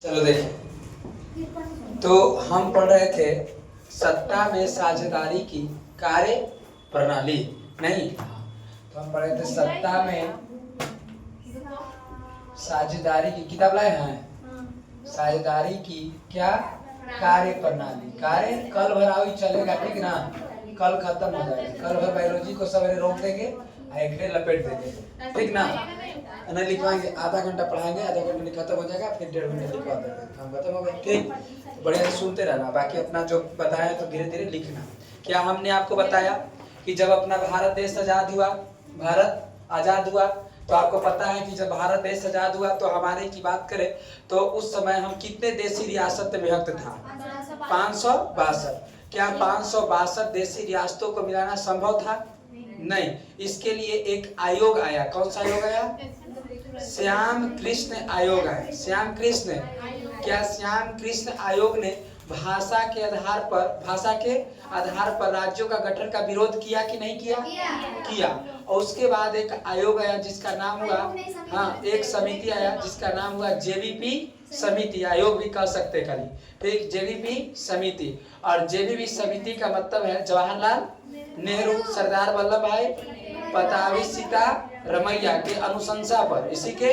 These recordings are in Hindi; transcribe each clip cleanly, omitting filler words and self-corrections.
चलो देखिए, तो हम पढ़ रहे थे सत्ता में साझेदारी की कार्य प्रणाली। नहीं, तो हम पढ़ रहे थे सत्ता में साझेदारी की, किताब लाए हैं, साझेदारी की क्या कार्य प्रणाली। कार्य कल भर आओ चलेगा, ठीक ना, कल खत्म हो जाएगा। कल भर बायोलॉजी को सवेरे रोक देंगे, एक डेढ़ लपेट देंगे, ठीक ना। नहीं लिखवाएंगे, आधा घंटा पढ़ाएंगे, आधा घंटा खत्म हो जाएगा, फिर 1.5 घंटे लिखवा देंगे, काम खत्म हो गया। ठीक, बढ़िया से सुनते रहना, बाकी अपना जो बताया तो धीरे धीरे लिखना। क्या हमने आपको बताया कि जब अपना भारत देश आजाद हुआ, भारत आजाद हुआ, तो आपको पता है कि जब भारत देश आजाद हुआ तो हमारे की बात करें तो उस समय हम कितने देशी रियासत में विभक्त था? 562। क्या 562 देशी रियासतों को मिलाना संभव था? नहीं। इसके लिए एक आयोग आया। कौन सा आयोग आया? श्याम कृष्ण आयोग आया। श्याम कृष्ण, क्या श्याम कृष्ण आयोग ने भाषा के आधार पर राज्यों का गठन का विरोध किया कि नहीं किया? किया। और उसके बाद एक आयोग आया जिसका नाम हुआ, हाँ, एक समिति आया जिसका नाम हुआ जेवीपी समिति, आयोग भी कह सकते खाली, ठीक, जेवीपी समिति। और जेवीपी समिति का मतलब है जवाहरलाल नेहरू, सरदार वल्लभ भाई पतावी सीता रमैया के अनुशंसा पर, इसी के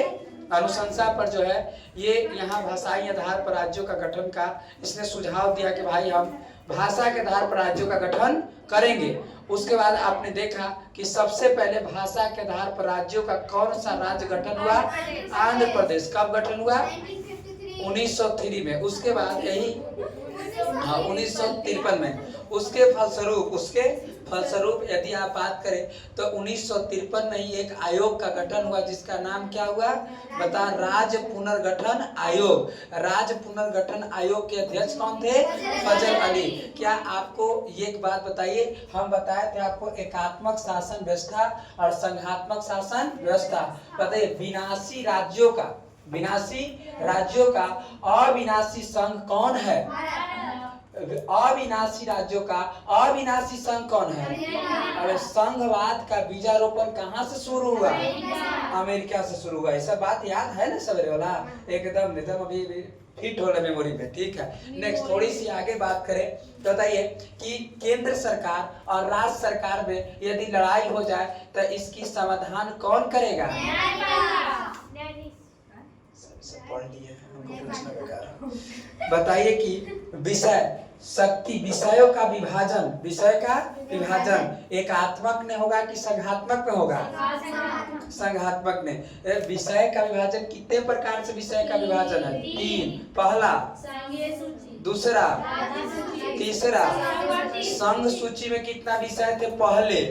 अनुशंसा पर जो है ये यहाँ भाषाई आधार पर राज्यों का गठन का इसने सुझाव दिया कि भाई हम भाषा के आधार पर राज्यों का गठन करेंगे। उसके बाद आपने देखा कि सबसे पहले भाषा के आधार पर राज्यों का कौन सा राज्य गठन हुआ? आंध्र प्रदेश। कब गठन हुआ? 1903 में। उसके बाद यही 1953 में। उसके फलस्वरूप यदि आप बात करें तो 1953 में ही एक आयोग का गठन हुआ जिसका नाम क्या हुआ? बता, राज्य पुनर्गठन आयोग। राज्य पुनर्गठन आयोग के अध्यक्ष कौन थे? फजल अली। क्या आपको एक बात बताइए, हम बताए थे आपको एकात्मक शासन व्यवस्था और संघात्मक शासन व्यवस्था। बताइए, विनाशी राज्यों का अविनाशी संघ कौन है? अविनाशी राज्यों का अविनाशी संघ कौन है? अरे संघवाद का बीजारोपण कहाँ से शुरू हुआ? अमेरिका से शुरू हुआ। ऐसा बात याद है ना सवेरे वाला? एकदम अभी फिट हो रहा मेमोरी में, ठीक है। नेक्स्ट थोड़ी सी आगे बात करें तो बताइए कि केंद्र सरकार और राज्य सरकार में यदि लड़ाई हो जाए तो इसकी समाधान कौन करेगा? पढ़ लिए, हमको पूछना बेकार। बताइए कि विषयों का विभाजन एकात्मक में होगा कि संघात्मक में होगा? संघात्मक में। विषय का विभाजन कितने प्रकार से विषय का विभाजन है? 3। पहला, दूसरा, तीसरा। संघ सूची में कितना विषय थे पहले?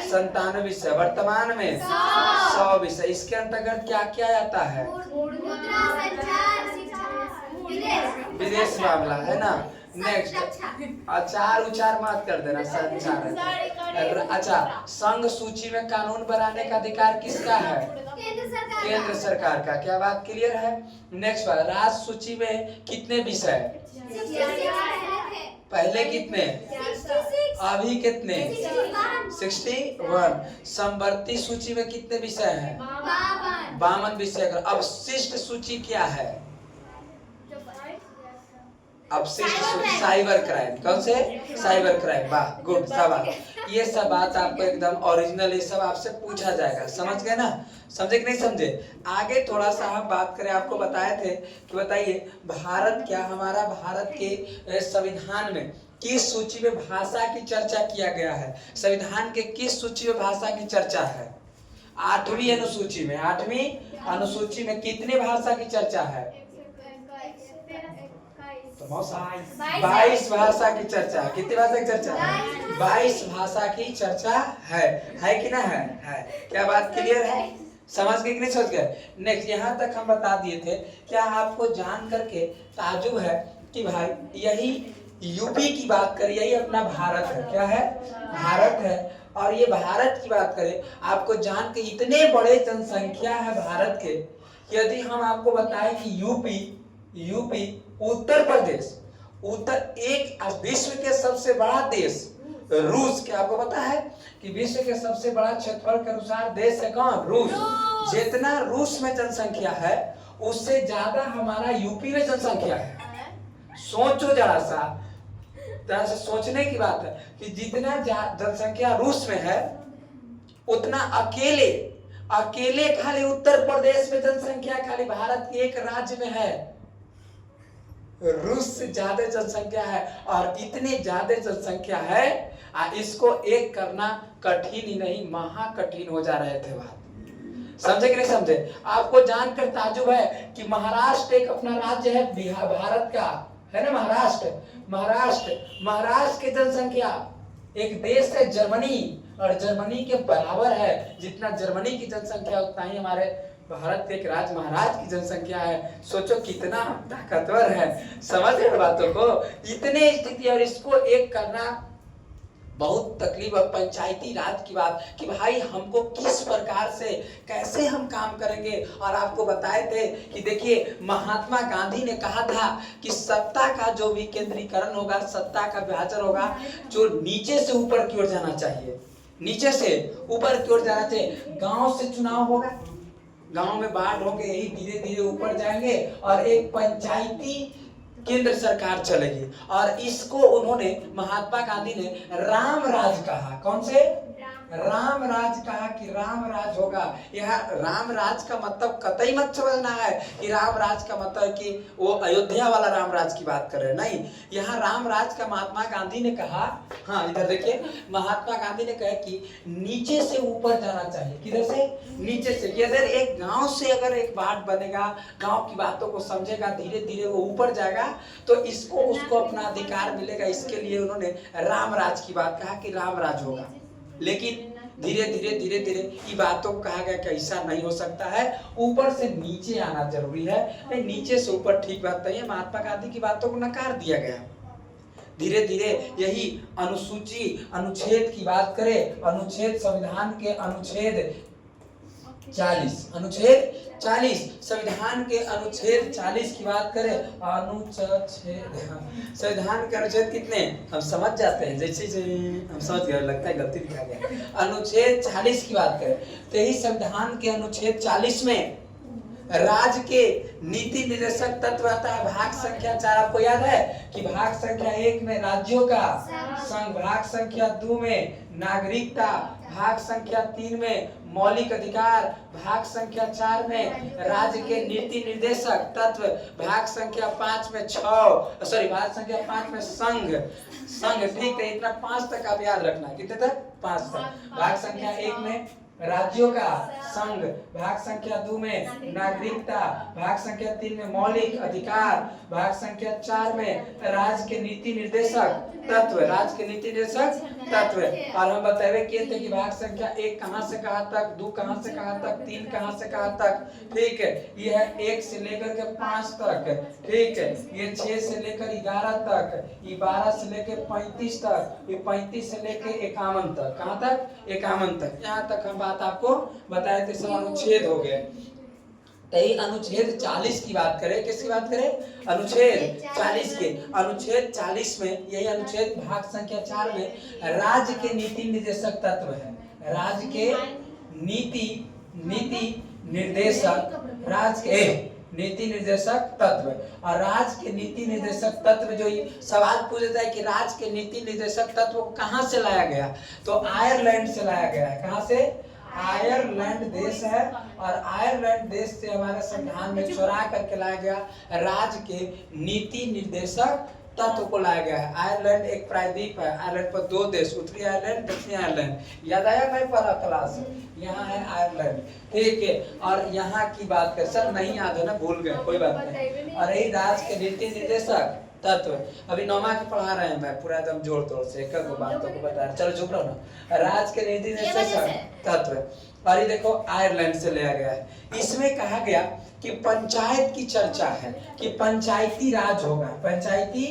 97 विषय। वर्तमान में 100 विषय। इसके अंतर्गत क्या क्या आता है? विदेश मामला है ना। नेक्स्ट, अचार उचार मत कर देना, संचार। अच्छा, संघ सूची में कानून बनाने का अधिकार किसका है? केंद्र सरकार का। क्या बात क्लियर है? नेक्स्ट बात, राज्य सूची में कितने विषय? पहले कितने? अभी कितने? 61। संवर्ती सूची में कितने विषय हैं? 52 विषय। अवशिष्ट सूची क्या है? अवशिष्ट सूची साइबर क्राइम। कौन से? Cyber crime. वाह, गुड, शाबाश। ये सब बात आपको एकदम ओरिजिनल, ये सब आपसे पूछा जाएगा। समझ गए ना? समझे कि नहीं समझे? आगे थोड़ा सा हम बात करें, आपको बताए थे कि बताइए भारत, क्या हमारा भारत के संविधान में किस सूची में भाषा की चर्चा किया गया है? संविधान के किस सूची में भाषा की चर्चा है? 8वीं अनुसूची में। 8वीं अनुसूची में कितने भाषा की चर्चा है? 22 भाषा की चर्चा है। कितनी भाषा की चर्चा है? 22 भाषा की चर्चा है कि ना है? क्या बात क्लियर है? समझ गए कि नहीं समझ गए? नेक्स्ट, यहाँ तक हम बता दिए थे। क्या आपको जान करके ताजुब है कि भाई यही यूपी की बात करें, यही अपना भारत है। क्या है? भारत है। और ये भारत की बात करें, आपको जान के इतने बड़े जनसंख्या है भारत के, यदि हम आपको बताएं कि यूपी उत्तर प्रदेश, एक विश्व के सबसे बड़ा देश रूस, क्या आपको पता है कि विश्व के सबसे बड़ा क्षेत्रफल के अनुसार देश है कौन? रूस। जितना रूस में जनसंख्या है उससे ज्यादा हमारा यूपी में जनसंख्या है। सोचो जरा सा सोचने की बात है कि जितना जनसंख्या रूस में है उतना अकेले खाली उत्तर प्रदेश में जनसंख्या खाली भारत के एक राज्य में है। रूस से ज्यादा जनसंख्या है और इतने ज्यादा जनसंख्या है इसको एक करना कठिन ही नहीं महाकठिन हो जा रहे थे। बात समझे कि नहीं समझे? आपको जानकर ताजुब है कि महाराष्ट्र एक अपना राज्य है बिहार भारत का है ना। महाराष्ट्र की जनसंख्या एक देश है जर्मनी और जर्मनी के बराबर है। जितना जर्मनी की जनसंख्या उतना ही हमारे भारत के एक राज्य महाराष्ट्र की जनसंख्या है। सोचो कितना ताकतवर है। समझ रहे बातों को? इतने स्थिति और इसको एक करना बहुत तकलीफ है। पंचायती राज की बात कि भाई हमको किस प्रकार से कैसे हम काम करेंगे। और आपको बताए थे कि देखिए महात्मा गांधी ने कहा था कि सत्ता का जो विकेंद्रीकरण होगा, सत्ता का विभाजन होगा, जो नीचे से ऊपर की ओर जाना चाहिए, नीचे से ऊपर की ओर जाना चाहिए। गांव से चुनाव होगा, गांव में बाढ़ होंगे, यही धीरे धीरे ऊपर जाएंगे और एक पंचायती केंद्र सरकार चलेगी। और इसको उन्होंने महात्मा गांधी ने राम राज कहा। कौन से? राम राज कहा कि राम राज होगा। यह राम राज का मतलब कतई मत समझना है कि राम राज का मतलब कि वो अयोध्या वाला राम राज की बात कर रहे हैं, नहीं। यहाँ राम राज का महात्मा गांधी ने कहा, हाँ इधर देखिए, महात्मा गांधी ने कहा कि नीचे से ऊपर जाना चाहिए। किधर से? नीचे से। कि अगर एक गांव से अगर एक बात बनेगा, गांव की बातों को समझेगा, धीरे धीरे वो ऊपर जाएगा तो इसको उसको अपना अधिकार मिलेगा। इसके लिए उन्होंने राम राज की बात कहा कि राम राज होगा। लेकिन धीरे धीरे ये बातों को कहा गया कि ऐसा नहीं हो सकता है, ऊपर से नीचे आना जरूरी है। नीचे से ऊपर ठीक बात नहीं है। महात्मा गांधी की बातों को नकार दिया गया। धीरे धीरे यही अनुच्छेद की बात करें, अनुच्छेद संविधान के अनुच्छेद 40 संविधान के अनुच्छेद 40 की बात करें, संविधान के अनुच्छेद कितने हम समझ जाते हैं, जैसे हम समझ गए, लगता है गलती लिखा गया। अनुच्छेद 40 की बात करें तो यही संविधान के अनुच्छेद 40 में राज्य के नीति निर्देशक तत्व आता है। भाग संख्या 4 आपको याद है कि भाग संख्या 1 में राज्यों का संघ, भाग संख्या 2 में नागरिकता, भाग संख्या 3 में मौलिक अधिकार, भाग संख्या 4 में राज्य के नीति निर्देशक तत्व, भाग संख्या 5 में भाग संख्या 5 में संघ। ठीक है, इतना 5 तक आप याद रखना। कितने तक? 5 तक। भाग संख्या 1 में राज्यों का संघ, भाग संख्या 2 में नागरिकता, भाग संख्या 3 में मौलिक अधिकार, भाग संख्या 4 में राज्य के नीति निर्देशक तत्व, और हम बताए किए थे कि भाग संख्या 1 कहां से कहां तक, 2 कहां से कहां तक, 3 कहां से कहां तक। ठीक है, ये है 1 से लेकर के 5 तक। ठीक है, ये 6 से लेकर 11 तक, ये 12 से लेकर 35 तक, ये 35 से लेकर 51 तक। कहां तक? 51 तक। यहाँ तक हम बात आपको बताए थे, सब अनुच्छेद हो गए। अनुच्छेद 40 की बात करें, किसकी बात करें? अनुच्छेद 40 के। अनुच्छेद 40 में यही अनुच्छेद भाग संख्या 4 में राज्य के नीति निर्देशक तत्व है। राज्य के नीति निर्देशक तत्व। और राज्य के नीति निर्देशक तत्व जो सवाल पूछता है कि राज्य के नीति निर्देशक तत्व को कहां से लाया गया, तो आयरलैंड से लाया गया है। कहां से? आयरलैंड देश है और आयरलैंड देश से हमारे संविधान में चुरा करके लाया गया राज्य के नीति निर्देशक तत्व को लाया गया है। आयरलैंड एक प्रायद्वीप है। आयरलैंड पर 2 देश, उत्तरी आयरलैंड, दक्षिणी आयरलैंड। याद आया भाई पहला क्लास? यहाँ है आयरलैंड। ठीक है, और यहाँ की बात कर, सर नहीं याद है ना, भूल गए, कोई बात नहीं। और यही राज्य के नीति निर्देशक तत्व। अभी 9वां की पढ़ा रहे हैं, मैं पूरा एकदम जोड़ तोड़ से एक बातों को बता रहा। चलो चुप रहो ना। राज्य के नीति निर्देशक तत्व, और ये देखो आयरलैंड से लिया गया है। इसमें कहा गया कि पंचायत की चर्चा है कि पंचायती राज होगा। पंचायती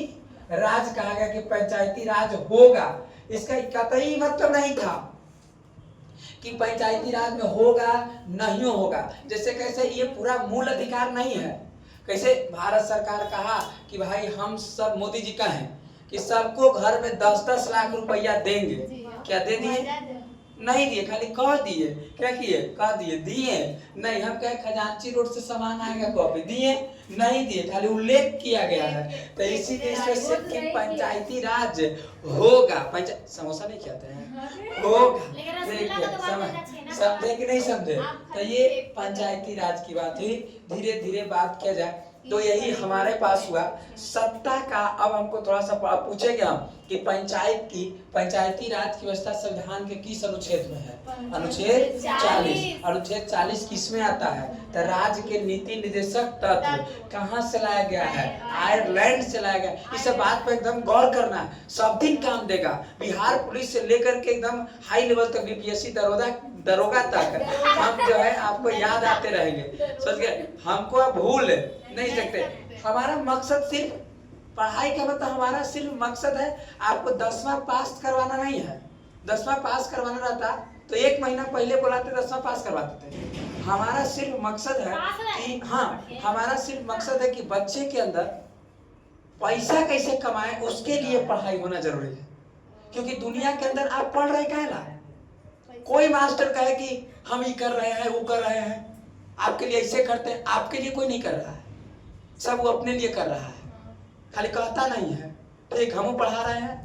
राज कहा गया कि पंचायती राज होगा। इसका कतई मतलब नहीं था कि पंचायती राज में होगा नहीं होगा। जैसे कैसे ये पूरा मूल अधिकार नहीं है। कैसे भारत सरकार कहा कि भाई हम सब, मोदी जी का है कि सबको घर में 10-10 लाख रुपया देंगे। क्या दे दिए? नहीं दिए, खाली कह दिए। क्या किए? कह दिए, दिए नहीं। हम कहे खजांची रोड से सामान आएगा, कॉपी दिए नहीं दिए, खाली उल्लेख किया गया है। तो इसीलिए इसमें सिर्फ कि पंचायती राज होगा। समोसा नहीं खाते हैं? होगा। ठीक है, समझे कि नहीं समझे? तो ये पंचायती राज की बात हुई। धीरे धीरे बात किया जाए तो यही हमारे पास हुआ सत्ता का। अब हमको थोड़ा सा पूछेंगे हम कि पंचायती राज की व्यवस्था संविधान के किस अनुच्छेद में है? अनुच्छेद 40। अनुच्छेद 40 किस में आता है? तो राज्य के नीति निर्देशक तत्व कहाँ से लाया गया है? आयरलैंड से लाया गया। इस बात पर एकदम गौर करना है, सब दिन काम देगा। बिहार पुलिस से लेकर के एकदम हाई लेवल तक बीपीएससी दरोगा तक हम जो है आपको याद आते रहेंगे। समझ गए? हमको अब भूल नहीं सकते। हमारा मकसद सिर्फ पढ़ाई का, मतलब हमारा सिर्फ मकसद है आपको 10वां पास करवाना नहीं है। 10वां पास करवाना रहता तो 1 महीना पहले बुलाते 10वां पास करवाते थे। हमारा सिर्फ मकसद है कि हमारा सिर्फ मकसद है कि बच्चे के अंदर पैसा कैसे कमाए, उसके लिए पढ़ाई होना जरूरी है। क्योंकि दुनिया के अंदर आप पढ़ रहे काहे ला? कोई मास्टर कहे कि हम ये कर रहे हैं, वो कर रहे हैं, आपके लिए ऐसे करते हैं, आपके लिए कोई नहीं कर रहा है, सब वो अपने लिए कर रहा है, खाली कहता नहीं है। ठीक, हम पढ़ा रहे हैं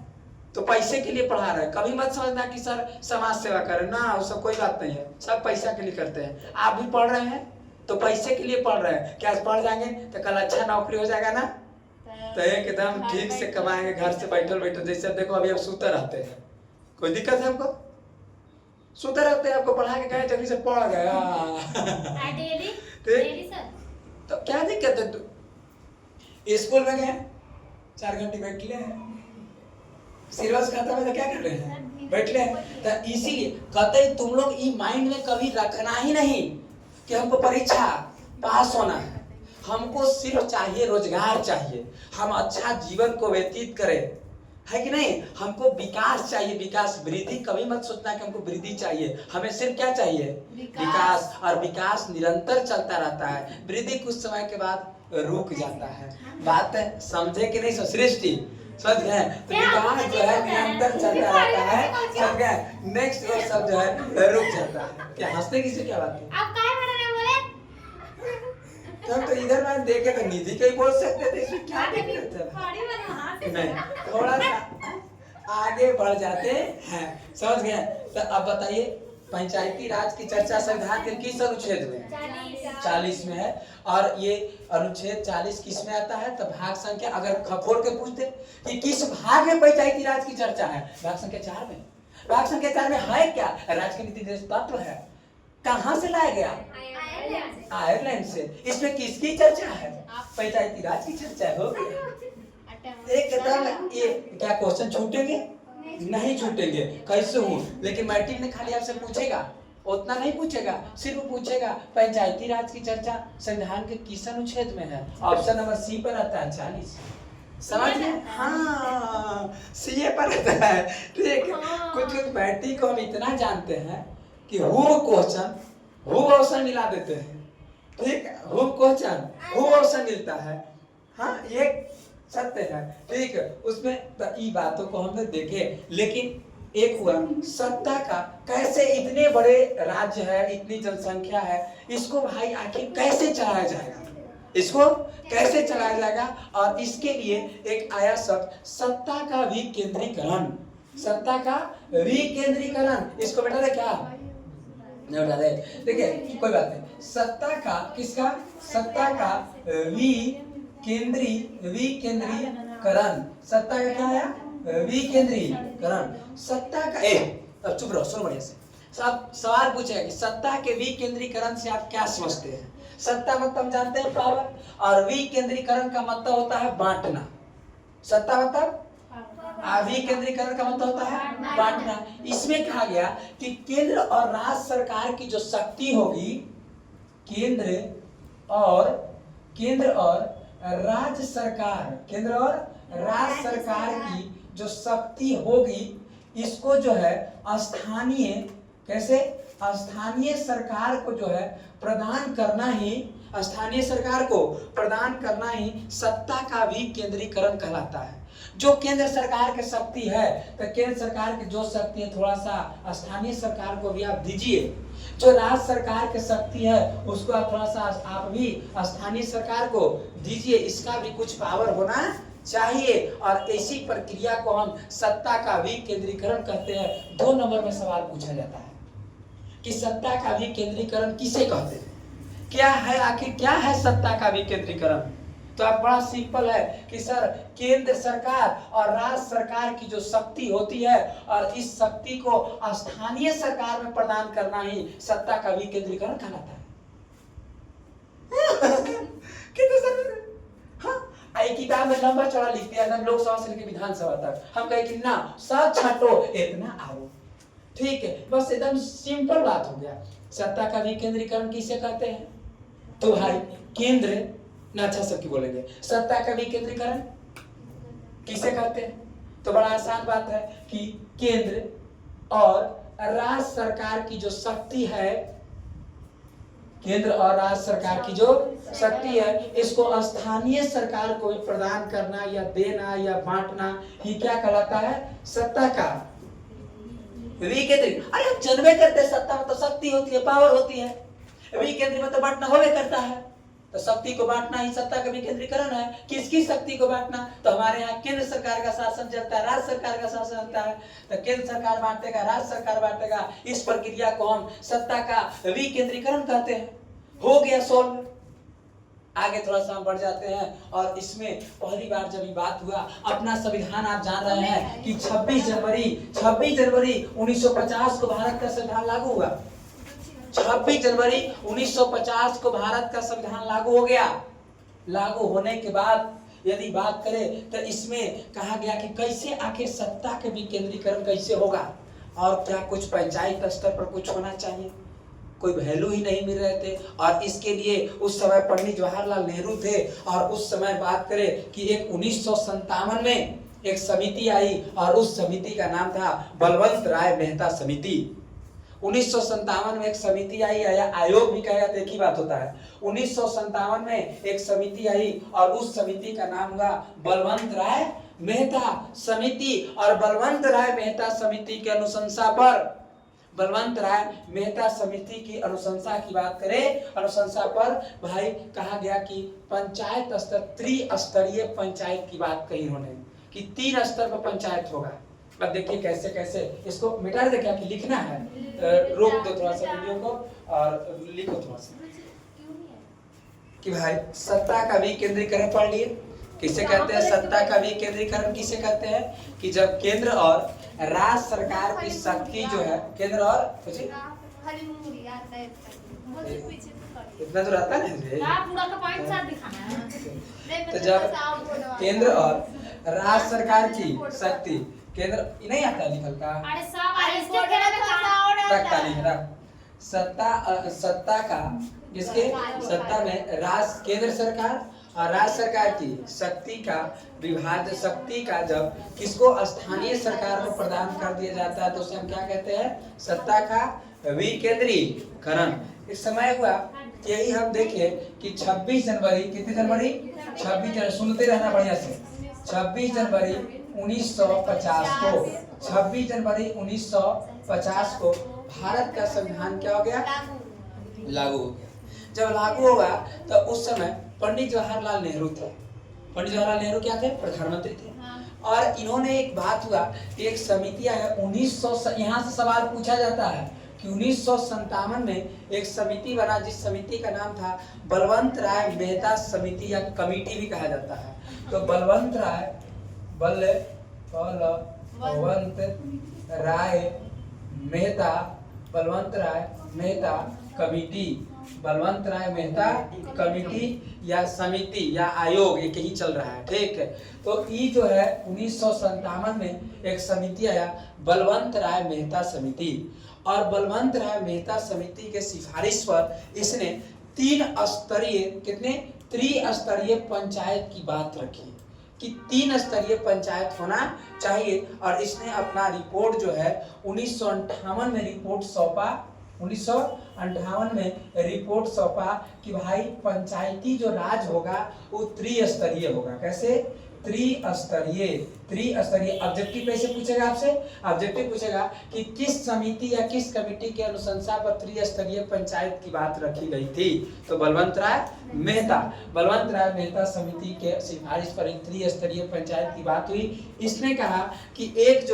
तो पैसे के लिए पढ़ा रहे हैं। कभी मत समझना कि सर समाज सेवा करें ना, वो सब कोई बात नहीं है, सब पैसा के लिए करते हैं। आप भी पढ़ रहे हैं तो पैसे के लिए पढ़ रहे हैं। क्या पढ़ जाएंगे तो कल अच्छा नौकरी हो जाएगा ना, तो एकदम ठीक से कमाएंगे घर से बैठल बैठल। जैसे देखो अभी हम सूते रहते हैं, कोई दिक्कत है हमको? सूते रहते हैं, आपको पढ़ा के कहे जल्दी से पढ़ गया तो क्या दिक्कत है? स्कूल में गए 4 घंटे बैठ ले, सिलेबस खाता है तो क्या कर रहे हैं? बैठ ले। तो इसीलिए कहते हैं तुम लोग ये माइंड में कभी रखना ही नहीं कि हमको परीक्षा पास होना है। हमको सिर्फ चाहिए रोजगार चाहिए, हम अच्छा जीवन को व्यतीत करें, है कि नहीं? हमको विकास चाहिए, विकास, वृद्धि कभी मत सोचना कि हमको वृद्धि चाहिए। हमें सिर्फ क्या चाहिए? विकास। और विकास निरंतर चलता रहता है, वृद्धि कुछ समय के बाद रुक जाता है। बात समझे कि नहीं? सृष्टि समझ गए? तो विकास जो है निरंतर चलता रहता है, समझ गए? नेक्स्ट और सब जो है रुक जाता है। क्या हंसने की से क्या बात है? तो इधर मैं देखे तो निधि के ही बोल सकते थे, इसमें क्या दिक्कत है? नहीं, थोड़ा सा आगे बढ़ जाते हैं, समझ गए? तो अब बताइए पंचायती राज की चर्चा संविधान के किस अनुच्छेद में? 40 में है। और ये अनुच्छेद 40 किस में आता है? तो भाग संख्या, अगर खखोल के पूछते कि किस भाग में पंचायती राज की चर्चा है, भाग संख्या 4 में। भाग संख्या 4 में है क्या? राज्य के नीति निर्देशक तत्व है। कहाँ से लाया गया? आयरलैंड से। इसमें किसकी चर्चा है? पंचायती राज की चर्चा हो गया। एकदम। ये क्या क्वेश्चन छूटेंगे? नहीं छूटेंगे। कैसे हूँ? लेकिन मैट्रिक में खाली आपसे पूछेगा, उतना नहीं पूछेगा, सिर्फ पूछेगा पंचायती राज की चर्चा संविधान के किस अनुच्छेद में है? ऑप्शन नंबर सी पर आता है 40। समझ गए? हाँ, सीए पर आता है। ठीक, कुछ मैट्रिक को हम इतना जानते हैं कि हु क्वेश्चन मिला देते हैं। ठीक, हु क्वेश्चन हु ऑप्शन मिलता है। हाँ, ये सत्य है। ठीक, उसमें ये बातों को हमने देखे। लेकिन एक हुआ सत्ता का, कैसे इतने बड़े राज्य है, इतनी जनसंख्या है, इसको भाई आखिर कैसे चलाया जाएगा? इसको कैसे चलाया जाएगा? और इसके लिए एक आया शब्द सत्ता का विकेंद्रीकरण। सत्ता का विकेंद्रीकरण, इसको बेटा दे क्या नहीं उठा दे। देखिए कोई बात नहीं, सत्ता का किसका? सत्ता का विकेंद्रीकरण। सत्ता का क्या है? विकेंद्रीकरण। सत्ता का अब चुप रहो, सुनो बढ़िया से। सब सवाल पूछेगा कि सत्ता के विकेंद्रीकरण से आप क्या समझते हैं? सत्ता मतलब जानते हैं पावर, और विकेंद्रीकरण का मतलब होता है बांटना। सत्ता मतलब विकेंद्रीकरण का मतलब होता है बांटना। इसमें कहा गया कि केंद्र और राज्य सरकार की जो शक्ति होगी, केंद्र और राज्य सरकार की जो शक्ति होगी, इसको जो है स्थानीय सरकार को जो है प्रदान करना ही स्थानीय सरकार को प्रदान करना ही सत्ता का विकेंद्रीकरण कहलाता है। जो केंद्र सरकार की शक्ति है, तो केंद्र सरकार की जो शक्ति है थोड़ा सा स्थानीय सरकार को भी आप दीजिए। जो राज्य सरकार की शक्ति है उसको आप थोड़ा सा आप भी स्थानीय सरकार को दीजिए। इसका भी कुछ पावर होना चाहिए, और इसी प्रक्रिया को हम सत्ता का विकेंद्रीकरण कहते हैं। 2 नंबर में सवाल पूछा जाता है कि सत्ता का विकेंद्रीकरण किसे कहते हैं, क्या है, आखिर क्या है सत्ता का विकेंद्रीकरण। तो आप बड़ा सिंपल है कि सर केंद्र सरकार और राज्य सरकार की जो शक्ति होती है और इस शक्ति को स्थानीय सरकार में प्रदान करना ही सत्ता का विकेंद्रीकरण कहलाता है। कितने सर, हाँ एक किताब में लंबा चौड़ा लिख दिया एकदम लोकसभा से लेकर विधानसभा तक, हम कहे कि ना सब छाटो इतना आओ, ठीक है, बस एकदम सिंपल बात हो गया। सत्ता का विकेंद्रीकरण किसे कहते हैं, तो भाई केंद्र ना, अच्छा सबकी बोलेंगे सत्ता का विकेंद्रीकरण किसे कहते हैं, तो बड़ा आसान बात है कि केंद्र और राज्य सरकार की जो शक्ति है, केंद्र और राज्य सरकार की जो शक्ति है, इसको स्थानीय सरकार को प्रदान करना या देना या बांटना ही क्या कहलाता है, सत्ता का विकेंद्रीकरण। अरे हम जनवे करते हैं सत्ता में तो शक्ति होती है, पावर होती है, विकेंद्रीकरण में तो बांटना होवे करता है, तो शक्ति को बांटना ही सत्ता का विकेंद्रीकरण है। किसकी शक्ति को बांटना, तो हमारे यहाँ केंद्र सरकार का शासन चलता है, राज्य सरकार का शासन चलता है, तो केंद्र सरकार बांटेगा, राज्य सरकार बांटेगा, इस प्रक्रिया को हम सत्ता का विकेंद्रीकरण कहते हैं। हो गया सोल्व। आगे थोड़ा सा हम बढ़ जाते हैं, और इसमें पहली बार जब ये बात हुआ, अपना संविधान आप जान रहे हैं कि 26 जनवरी 1950 को भारत का संविधान लागू हुआ। 26 जनवरी 1950 को भारत का संविधान लागू हो गया। लागू होने के बाद यदि बात करें तो इसमें कहा गया कि कैसे आखिर सत्ता के विकेंद्रीकरण कैसे होगा, और क्या कुछ पंचायत स्तर पर कुछ होना चाहिए, कोई वैल्यू ही नहीं मिल रहे थे। और इसके लिए उस समय पंडित जवाहरलाल नेहरू थे, और उस समय बात करें कि एक 1957 में एक समिति आई, और उस समिति का नाम था बलवंत राय मेहता समिति। 1957 में एक समिति आई, या आयोग भी कहा जाता है, एक ही बात होता है। 1957 में एक समिति आई, और उस समिति का नाम हुआ बलवंत राय मेहता समिति। और बलवंत राय मेहता समिति के अनुशंसा पर, बलवंत राय मेहता समिति की अनुशंसा की बात करें, अनुशंसा पर भाई कहा गया कि पंचायत स्तर, त्रिस्तरीय पंचायत की बात कही उन्होंने कि 3 स्तर पर पंचायत होगा। अब देखिए कैसे कैसे इसको मिटा दे, क्या कि लिखना है, रोक दो थोड़ा सा वीडियो को और लिखो थोड़ा सा कि भाई सत्ता का विकेंद्रीकरण पढ़ लिए। किसे कहते हैं सत्ता का विकेंद्रीकरण, किसे कहते हैं कि जब केंद्र और राज्य सरकार की शक्ति जो है, केंद्र और इतना तो रहता नहीं, तो जब केंद्र और राज्य सरकार की शक्ति, केंद्र नहीं आता लिखल का, सत्ता का जिसके सत्ता में राज्य केंद्र सरकार और राज्य सरकार की शक्ति का विभाजन, शक्ति का जब किसको स्थानीय सरकार को प्रदान कर दिया जाता है तो उसे हम क्या कहते हैं, सत्ता का विकेंद्रीकरण। इस समय हुआ यही हम देखें कि 26 जनवरी, कितनी जनवरी, 26 जनवरी, सुनते रहना बढ़िया से, 26 जनवरी 1950 को, 26 जनवरी 1950 को भारत का संविधान क्या हो गया, लागू हो गया। जब लागू हुआ तो उस समय पंडित जवाहरलाल नेहरू थे। पंडित जवाहरलाल नेहरू क्या थे, प्रधानमंत्री थे। और इन्होंने एक बात हुआ कि एक समिति आया 1900, यहाँ से सवाल पूछा जाता है कि 1957 में एक समिति बना, जिस समिति का नाम था बलवंत राय मेहता समिति या कमेटी भी कहा जाता है। तो बलवंत राय मेहता कमेटी, बलवंत राय मेहता कमेटी या समिति या आयोग, एक ही चल रहा है, ठीक है। तो ये जो है 1957 में एक समिति आया बलवंत राय मेहता समिति, और बलवंत राय मेहता समिति के सिफारिश पर इसने 3 स्तरीय, कितने, त्रिस्तरीय पंचायत की बात रखी कि 3 स्तरीय पंचायत होना चाहिए। और इसने अपना रिपोर्ट जो है 1958 में रिपोर्ट सौंपा 1958 में रिपोर्ट सौंपा कि भाई पंचायती जो राज होगा वो त्रिस्तरीय होगा। कैसे? त्रिस्तरीय। ऑब्जेक्टिव कैसे पूछेगा आपसे? ऑब्जेक्टिव पूछेगा कि किस समिति या किस कमेटी के अनुशंसा पर त्रिस्तरीय पंचायत की बात रखी गई थी? तो बलवंत राय मेहता समिति के सिफारिश पर त्रिस्तरीय पंचायत की बात हुई। इसने कहा कि एक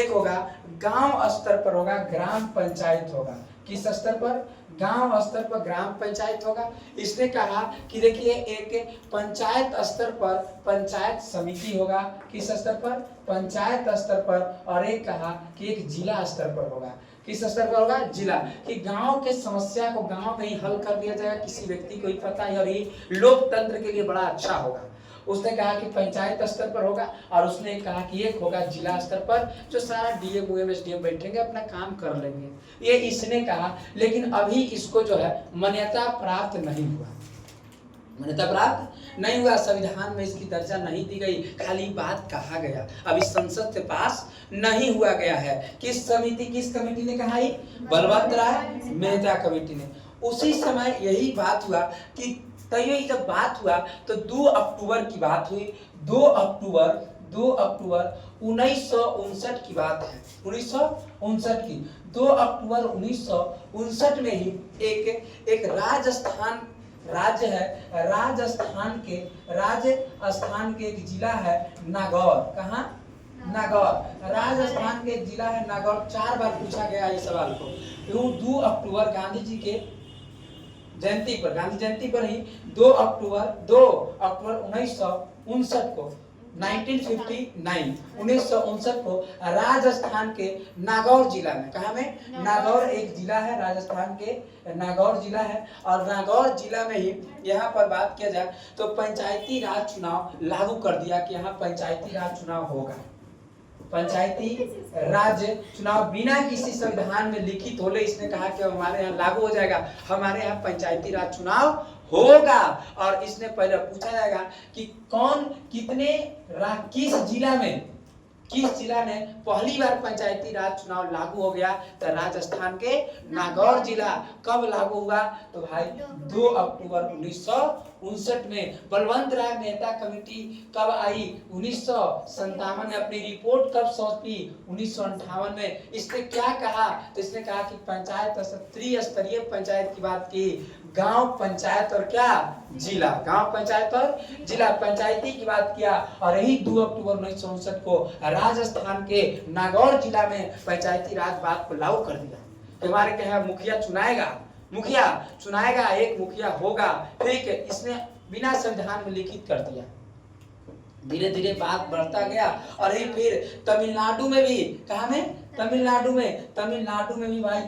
होगा गांव स्तर पर होगा ग्राम पंचायत होगा। किस स्तर पर? गांव स्तर पर ग्राम पंचायत होगा। इसने कहा कि देखिए एक पंचायत स्तर पर पंचायत समिति होगा। किस स्तर पर? पंचायत स्तर पर। और एक कहा कि एक जिला स्तर पर होगा। किस स्तर पर होगा? जिला। कि गांव के समस्या को गांव में ही हल कर दिया जाएगा, किसी व्यक्ति को ही पता है, और ये लोकतंत्र के लिए बड़ा अच्छा होगा। उसने कहा कि पंचायत स्तर पर होगा, और उसने कहा कि एक होगा जिला स्तर पर, जो सारा डीएम ओएम एसडीएम बैठेंगे अपना काम कर लेंगे। ये इसने कहा, लेकिन अभी इसको जो है मान्यता प्राप्त नहीं हुआ। संविधान में इसकी दर्जा नहीं दी गई, खाली बात कहा गया, अभी संसद से पास नहीं हुआ गया है। किस कमेटी ने कहा? बलवंत राय मेहता कमेटी ने। उसी समय यही बात हुआ कि तय जब बात हुआ तो 2 अक्टूबर की बात हुई। 2 अक्टूबर 1959 की बात है। 1959 की 2 अक्टूबर 1959 में ही एक राजस्थान के एक जिला है नागौर। कहाँ? नागौर। राजस्थान के एक जिला है नागौर। 4 बार पूछा गया इस सवाल को। 2 अक्टूबर गांधी जी के गांधी जयंती पर ही 2 अक्टूबर 1959 को राजस्थान के नागौर जिला में, कहा में? नागौर एक जिला है, राजस्थान के नागौर जिला है। और नागौर जिला में ही यहाँ पर बात किया जाए तो पंचायती राज चुनाव लागू कर दिया कि यहाँ पंचायती राज चुनाव होगा। पंचायती राज चुनाव बिना किसी संविधान में लिखित होले इसने कहा कि हमारे यहाँ लागू हो जाएगा, हमारे यहाँ पंचायती राज चुनाव होगा। और इसने पहले पूछा जाएगा कि किस जिला ने पहली बार पंचायती राज चुनाव लागू हो गया? तो राजस्थान के नागौर जिला। कब लागू हुआ? तो भाई 2 अक्टूबर 1959 में। बलवंत राय मेहता कमेटी कब आई? 1957 में। अपनी रिपोर्ट कब सौंपी? 1958 में। इसने क्या कहा? तो इसने कहा कि पंचायत त्रिस्तरीय पंचायत की बात की, गांव पंचायत और क्या? जिला। गांव पंचायत और जिला पंचायती की बात किया। और यही 2 अक्टूबर 1959 को राजस्थान के नागौर जिला में पंचायती राज बात को लागू कर दिया। हमारे क्या है? मुखिया चुनाएगा, एक मुखिया होगा। ठीक है, इसने बिना संविधान में लिखित कर दिया। धीरे धीरे बात बढ़ता गया। और ये फिर तमिलनाडु में भी, कहा में? तमिलनाडु में भी भाई,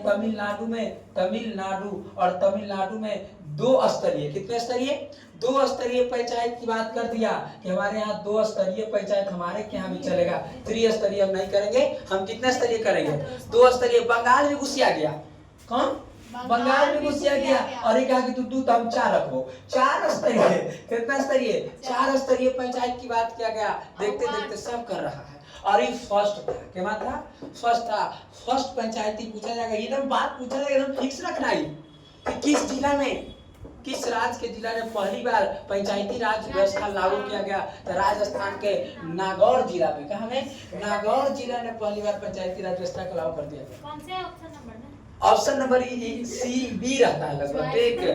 तमिलनाडु में 2 स्तरीय, कितने स्तरीय? 2 स्तरीय पंचायत की बात कर दिया कि हमारे यहाँ 2 स्तरीय पंचायत हमारे यहाँ भी चलेगा। त्रिस्तरीय हम नहीं करेंगे, हम कितने स्तरीय करेंगे? 2 स्तरीय। बंगाल में घुसिया गया। कौन? बंगाल में घुसिया गया। और ये कहा कि तू तो हम 4 रखो। 4 स्तरीय। कितना स्तरीय? 4 स्तरीय पंचायत की बात किया गया। देखते देखते सब कर रहा है। और ये फर्स्ट था। क्या था? फर्स्ट पंचायती पूछा जाएगा, एकदम बात पूछा जाएगा, एकदम फिक्स रखना है कि किस जिला में, किस राज्य के जिला में पहली बार पंचायती राज व्यवस्था लागू किया गया? तो राजस्थान के नागौर जिला में। कहा में? नागौर जिला ने पहली बार पंचायती राज व्यवस्था को लागू कर दिया। कौन से ऑप्शन नंबर में? ऑप्शन नंबर सी बी रहता है लगभग। ठीक है,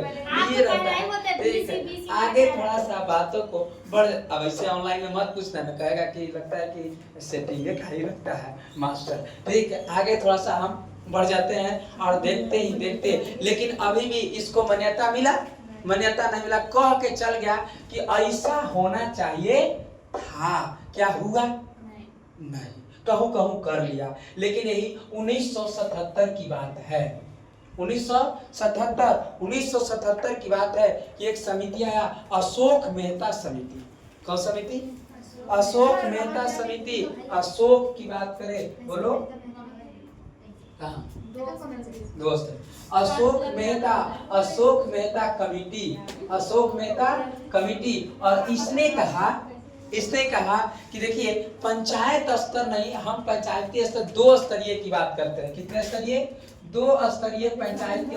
ये रहता है। ठीक है, आगे थोड़ा सा बातों को बढ़। अब ऐसे ऑनलाइन में मत पूछना, मैं कहेगा कि लगता है कि सेटिंग का ही लगता है मास्टर। ठीक है, आगे थोड़ा सा हम बढ़ जाते हैं और देखते लेकिन अभी भी इसको मान्यता नहीं मिला। कह के चल गया कि ऐसा होना चाहिए था। क्या हुआ? नहीं। कहूँ कर लिया। लेकिन यही 1977 की बात है। 1977 की बात है कि एक समिति आया, अशोक मेहता समिति। कौन समिति? अशोक मेहता समिति। अशोक की बात करें, बोलो कहाँ? दोस्त अशोक मेहता कमिटी। और इसने कहा कि देखिए पंचायत स्तर नहीं, हम पंचायती स्तर 2 स्तरीय की बात करते हैं। कितने स्तरीय? दो स्तरीय पंचायत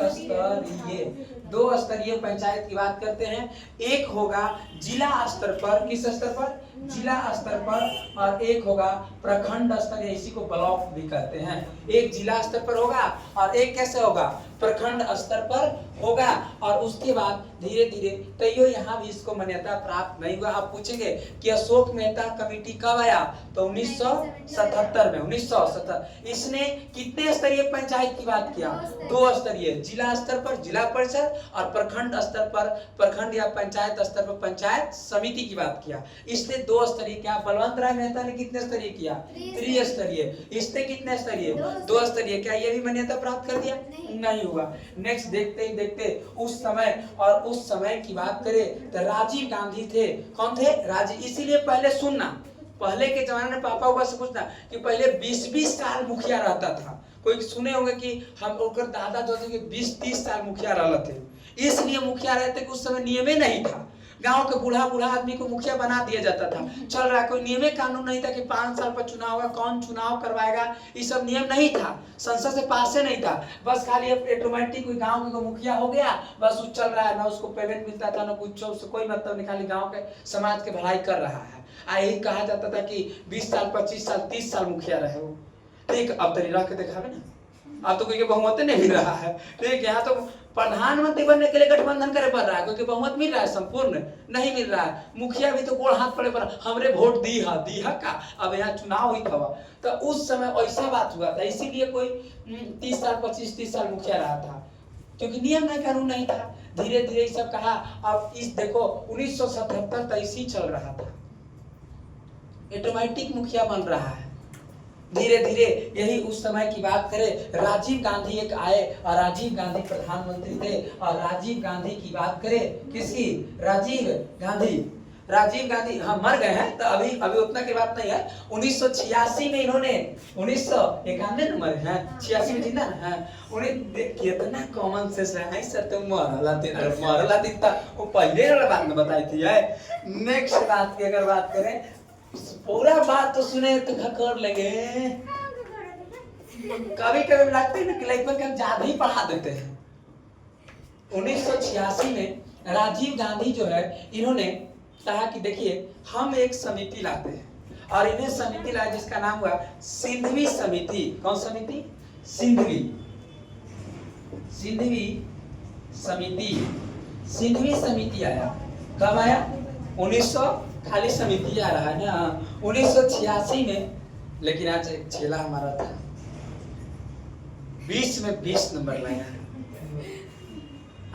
दो स्तरीय पंचायत की बात करते हैं। एक होगा जिला स्तर पर, किस स्तर पर? जिला स्तर पर, और एक होगा प्रखंड स्तर, इसी को ब्लॉक भी कहते हैं। एक जिला स्तर पर होगा और एक कैसे होगा? प्रखंड स्तर पर होगा। और उसके बाद धीरे धीरे तैयो यहाँ भी इसको मान्यता प्राप्त नहीं हुआ। आप पूछेंगे कि अशोक मेहता कमेटी कब आया? तो 1977 में, 1977। इसने कितने स्तरीय पंचायत की बात किया? दो स्तरीय, जिला स्तर पर जिला परिषद और प्रखंड स्तर पर प्रखंड या पंचायत स्तर पर पंचायत समिति की बात किया। इसने दो स्तरीय किया। बलवंत राय मेहता ने कितने स्तरीय किया? त्रिस्तरीय। इसने कितने स्तरीय? दो स्तरीय। क्या ये भी मान्यता प्राप्त कर दिया? नहीं हुआ। नेक्स्ट देखते ही देखते उस समय की बात करें तो राजीव गांधी थे। कौन थे? राजीव। इसीलिए पहले सुनना, पहले के जमाने में पापा हुआ से पूछना कि पहले 20-20 साल मुखिया रहता था। कोई सुने होंगे कि हम ओकर दादा जो थे 20-30 साल मुखिया रहते थे। इसलिए मुखिया रहते कि उस समय नियम ही नहीं था। गांव के बूढ़ा आदमी को मुखिया बना दिया जाता था। चल रहा कोई नियम कानून नहीं था कि 5 साल पर चुनाव होगा, कौन चुनाव करवाएगा, ये सब नियम नहीं था। संसद से पास नहीं था। बस खाली ऑटोमेटिक कोई गांव का मुखिया हो गया, बस वो चल रहा है, ना उसको पेमेंट मिलता था ना कुछ, उससे कोई मतलब नहीं, खाली गांव के समाज के भलाई कर रहा है। यही कहा जाता था कि 20 साल 25 साल 30 साल मुखिया रहे हो। ठीक, अब तो रह के दिखावे ना। अब तो कोई के बहुमत नहीं मिल रहा है। ठीक, यहाँ तो प्रधानमंत्री बनने के लिए गठबंधन करे पड़ रहा है, क्योंकि बहुमत मिल रहा है, संपूर्ण नहीं मिल रहा है। मुखिया भी तो गोड़ हाथ पड़े पर हमरे वोट दी है का। अब यहाँ चुनाव हुई था तो उस समय ऐसा बात हुआ था। इसीलिए कोई 30 साल 25-30 साल मुखिया रहा था, क्योंकि नियम नहीं कानून नहीं था। धीरे धीरे सब कहा। अब इस देखो 1977 तक इसी चल रहा था, ऑटोमेटिक मुखिया बन रहा है धीरे धीरे। यही उस समय की बात करें, राजीव गांधी एक आए और राजीव गांधी प्रधानमंत्री थे। और राजीव गांधी की बात करें, किसकी? राजीव गांधी हाँ मर गए हैं, तो अभी उतना की बात नहीं है। 1986 में इन्होंने 1991 में मरे हैं, 86 में जिंदा है। उन्हें कितना कॉमन सेंस है सर। तुम मरला दिन वो पहले वाला बात में बताई थी। नेक्स्ट बात की अगर बात करें, पूरा बात तो सुने तो कर लेंगे। कभी कभी लगता है ना कि लाइफ में हम ज्यादा ही पढ़ा देते हैं। 1986 में राजीव गांधी जो है, इन्होंने कहा कि देखिए हम एक समिति लाते हैं, और इन्हें समिति लाया जिसका नाम हुआ सिंधवी समिति। कौन समिति? सिंधवी समिति आया। कब आया? 1900 खाली समिति आ रहा है ना, 1986 में। लेकिन आज एक चेला हमारा था 20 में 20 नंबर लाया।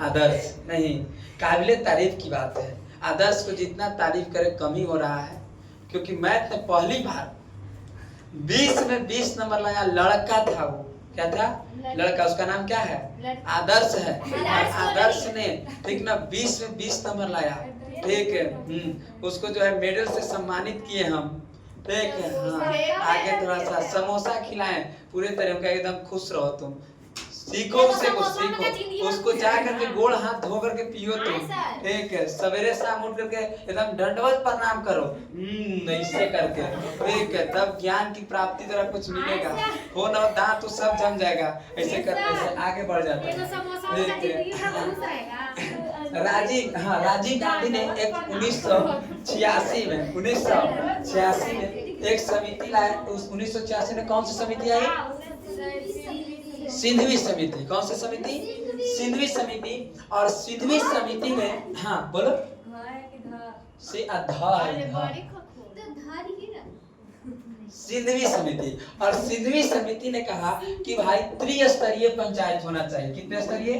आदर्श नहीं, काबिले तारीफ की बात है। आदर्श को जितना तारीफ करे कम ही हो रहा है, क्योंकि मैथ में पहली बार 20 में 20 नंबर लाया। लड़का था वो, क्या था? लड़का। उसका नाम क्या है? आदर्श है। आदर्श ने ठीक ना 20 में 20 नंबर लाया। ठीक है, उसको जो है मेडल से सम्मानित किए हम। ठीक है, हाँ आगे थोड़ा सा समोसा खिलाएं, पूरे तरह का एकदम खुश रहो तुम। सीखो उससे कुछ सीखो, उसको जा करके गोड़ हाथ धो करके पियो तुम। ठीक है, सवेरे शाम उठ करके एकदम दंडवत प्रणाम करो, ऐसे करके। ठीक है, तब ज्ञान की प्राप्ति तरह कुछ मिलेगा। हो ना दांत तो सब जम जाएगा, ऐसे करके ऐसे आगे बढ़ जाता है। राजीव गांधी ने एक 1986 में एक समिति लाया। उस 1986 में कौन सी समिति आई? सिंधवी समिति। कौन सी समिति? सिंधवी समिति। और सिंधवी समिति में हाँ बोलो सिंधवी समिति। और सिंधवी समिति ने कहा कि भाई त्रिस्तरीय पंचायत होना चाहिए। कितने स्तरीय?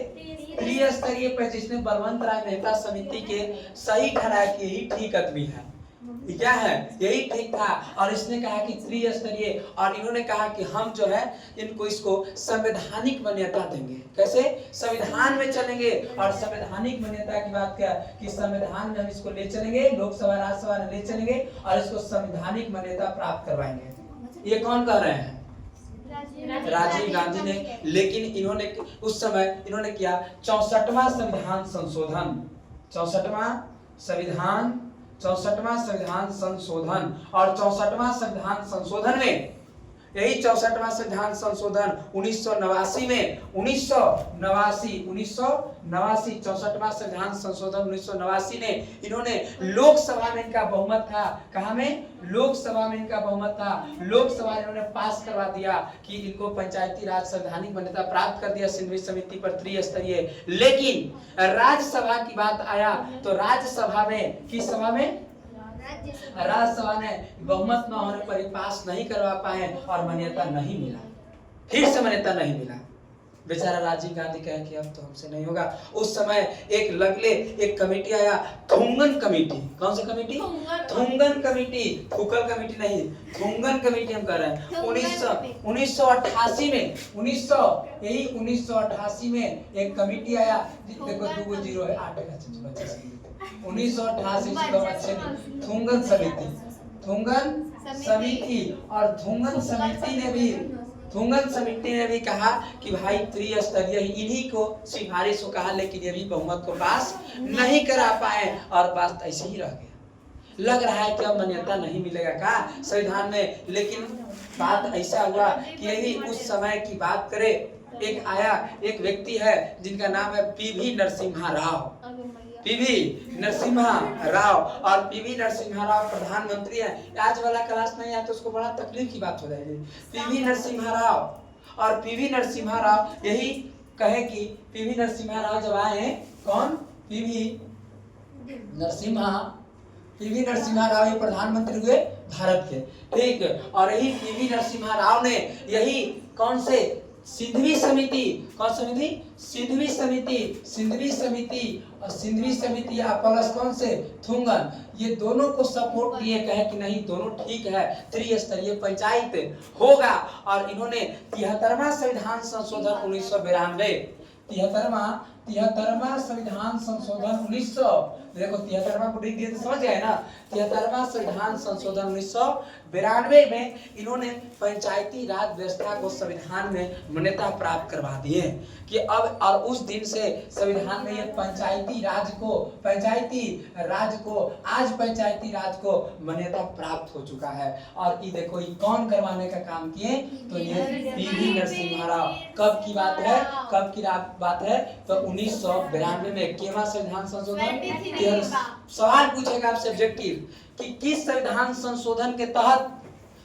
त्रिस्तरीय पंचायत। जिसने बलवंत राय मेहता समिति के सही ठहराया कि यही ठीक आदमी है, क्या है, यही ठीक था। और इसने कहा कि त्रिस्तरीय, और इन्होंने कहा कि हम जो है इसको संवैधानिक मान्यता देंगे। कैसे? संविधान में चलेंगे। और संवैधानिक मान्यता की बात क्या कि संविधान में हम इसको ले चलेंगे, लोकसभा राज्यसभा में ले चलेंगे और इसको संवैधानिक मान्यता प्राप्त करवाएंगे। ये कौन कह रहे हैं? राजीव गांधी ने। लेकिन इन्होंने उस समय इन्होंने किया 64वां संविधान संशोधन। 64वां संविधान संशोधन। और 64वां संविधान संशोधन में यही 64वां संविधान संशोधन 1989 में 1989 64वां संविधान संशोधन 1989 ने इन्होंने लोकसभा में इनका बहुमत था, कहां में? लोकसभा में इनका बहुमत था। लोकसभा इन्होंने पास करवा दिया कि इनको पंचायती राज संवैधानिक मान्यता प्राप्त कर दिया सिंधवी समिति पर त्रिस्तरीय। लेकिन राज्यसभा की बात आया तो राज्यसभा में, किस सभा में? राज्यसभा ने बहुमत न होने पर पास नहीं करवा पाए और मान्यता नहीं मिला, फिर से मान्यता नहीं मिला। बेचारा राजीव गांधी कहे कि अब तो हमसे नहीं होगा। उस समय एक लगले एक कमेटी आया, थुंगन कमेटी। कौन सी कमेटी? थुंगन कमेटी, फुकल कमेटी नहीं, थुंगन कमेटी हम कर रहे हैं। 1988 में 1988 में एक कमेटी आया। देखो 2 जीरो है, 8 का 1988 थुंगन समिति, थुंगन समिति। और थुंगन समिति ने भी कहा कि भाई त्रिस्तरीय इन्हीं को सिफारिश को कहा, लेकिन ये भी बहुमत को पास नहीं करा पाए और बात ऐसे ही रह गया। लग रहा है कि अब मान्यता नहीं मिलेगा का संविधान में। लेकिन बात ऐसा हुआ कि यही उस समय की बात करें, एक आया एक व्यक्ति है जिनका नाम है पीवी नरसिम्हा राव। पीवी नरसिम्हा राव, और पीवी नरसिम्हा राव प्रधानमंत्री है। आज वाला क्लास नहीं आया तो उसको बड़ा तकलीफ की बात हो जाएगी। पीवी नरसिम्हा राव, और पीवी नरसिम्हा राव यही कहे कि पीवी नरसिम्हा राव जब आए, कौन? पीवी नरसिम्हा राव ये प्रधानमंत्री हुए भारत के, ठीक। और यही पीवी नरसिम्हा राव ने यही कौन से सिंधवी समिति, कौन समिति? सिंधवी समिति और सिंधवी समिति या प्लस कौन से? थुंगन, ये दोनों को सपोर्ट दिए, कहे कि नहीं दोनों ठीक है, त्रिस्तरीय पंचायत होगा। और इन्होंने 73वां संविधान संशोधन 1992, 73वां संविधान संशोधन 1900, देखो 73वां को लिख दिए तो समझ गए ना। 73वां संविधान संशोधन 1992 में इन्होंने पंचायती राज व्यवस्था को संविधान में मान्यता प्राप्त करवा दिए कि अब, और उस दिन से संविधान में ये पंचायती राज को आज पंचायती राज को मान्यता प्राप्त हो चुका है। और ये देखो ये कौन करवाने का काम किए? तो ये पीवी नरसिम्हा राव। कब की बात है? तो 1992 में। केवा संविधान संशोधन? सवाल पूछेगा आपसे ऑब्जेक्टिव कि किस संविधान संशोधन के तहत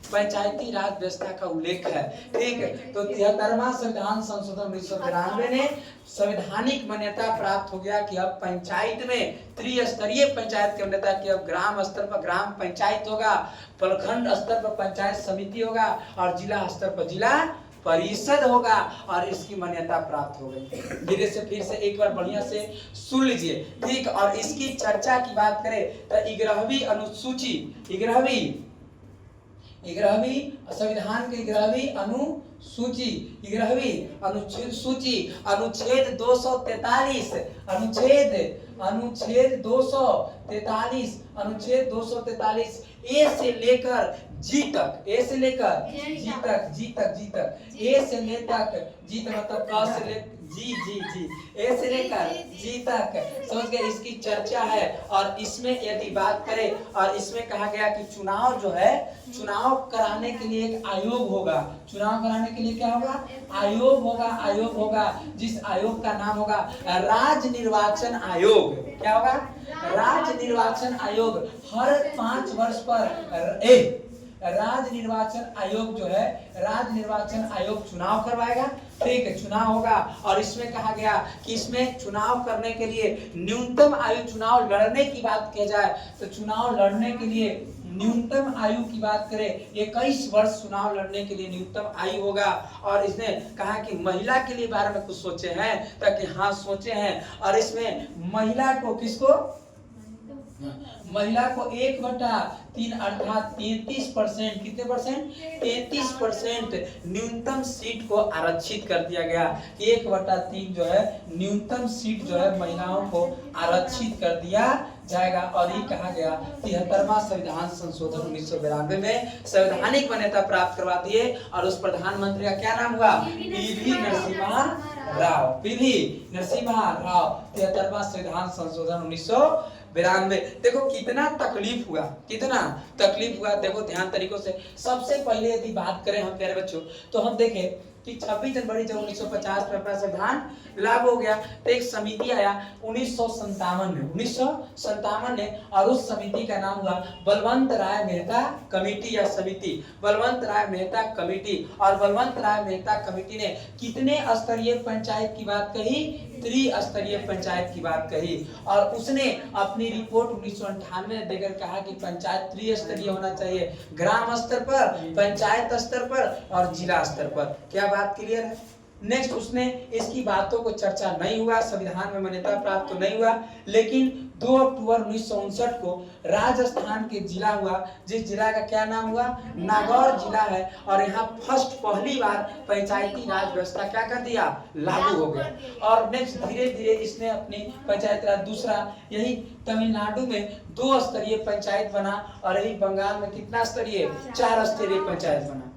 पंचायती राज व्यवस्था का उल्लेख है, ठीक है। तो 73वां संविधान संशोधन 1992 ने संवैधानिक मान्यता प्राप्त हो गया कि अब पंचायत में त्रिस्तरीय पंचायत की मान्यता कि अब ग्राम स्तर पर ग्राम पंचायत होगा, प्रखंड स्तर पर पंचायत समिति होगा और जिला स्तर पर जिला परिषद होगा, और इसकी मान्यता प्राप्त हो गई। धीरे से फिर से एक बार बढ़िया से सुन लीजिए, ठीक। और इसकी चर्चा की बात करें तो 11वीं अनुसूची, 11वीं संविधान के 11वीं अनुसूची, 11वीं अनुसूची अनुच्छेद 243, अनुच्छेद 243 ए से लेकर जी तक, ए से लेकर जी मतलब क से ले जी ए से लेकर जी तक, समझ गए। इसकी चर्चा है। और इसमें यदि बात करें, और इसमें कहा गया कि चुनाव जो है, चुनाव कराने के लिए एक आयोग होगा। चुनाव कराने के लिए क्या होगा? आयोग होगा, जिस आयोग का नाम होगा राज्य निर्वाचन आयोग। क्या होगा? राज्य निर्वाचन आयोग। हर 5 वर्ष पर राज्य निर्वाचन आयोग जो है, राज्य निर्वाचन आयोग चुनाव करवाएगा, ठीक है। चुनाव होगा, और इसमें कहा गया कि इसमें चुनाव करने के लिए न्यूनतम आयु, चुनाव लड़ने की बात की जाए तो चुनाव लड़ने के लिए न्यूनतम आयु की बात करें 21 वर्ष चुनाव लड़ने के लिए न्यूनतम आयु होगा। और इसने कहा कि महिला के लिए बारे में कुछ सोचे हैं, ताकि हाँ सोचे हैं। और इसमें महिला को, किसको? महिला को 1/3 अर्थात 33%, कितने परसेंट? 33% न्यूनतम सीट को आरक्षित कर दिया गया। 1/3 जो है न्यूनतम सीट जो है महिलाओं को आरक्षित कर दिया जाएगा। और ये कहा गया 73वां संविधान संशोधन 1992 में संवैधानिक मान्यता प्राप्त करवा दिए। और उस प्रधानमंत्री का क्या नाम हुआ? पीवी नरसिम्हा राव। 73वां संविधान संशोधन 92। देखो कितना तकलीफ हुआ, कितना तकलीफ हुआ। देखो ध्यान तरीकों से। सबसे पहले यदि बात करें हम प्यारे बच्चों, तो हम देखें कि 26 जनवरी जब 1950 में अपना संविधान लागू हो गया, तो एक समिति आया 1957 में, और उस समिति का नाम हुआ बलवंत राय मेहता कमेटी या समिति, बलवंत राय मेहता कमेटी। और बलवंत राय मेहता कमेटी ने कितने स्तरीय पंचायत की बात कही? त्रिस्तरीय पंचायत की बात कही। और उसने अपनी रिपोर्ट 1998 में देकर कहा कि पंचायत त्रिस्तरीय होना चाहिए, ग्राम स्तर पर, पंचायत स्तर पर और जिला स्तर पर। क्या बात क्लियर है? नेक्स्ट, उसने इसकी बातों को चर्चा नहीं हुआ, संविधान में मान्यता प्राप्त तो नहीं हुआ, लेकिन 2 अक्टूबर 1959 को राजस्थान के जिला हुआ, जिस जिला का क्या नाम हुआ? नागौर जिला है। और यहाँ पहली बार पंचायती राज व्यवस्था क्या कर दिया? लागू हो गया। और नेक्स्ट धीरे धीरे इसने अपनी पंचायत राज दूसरा, यही तमिलनाडु में 2 स्तरीय पंचायत बना, और यही बंगाल में कितना स्तरीय? 4 स्तरीय पंचायत बना।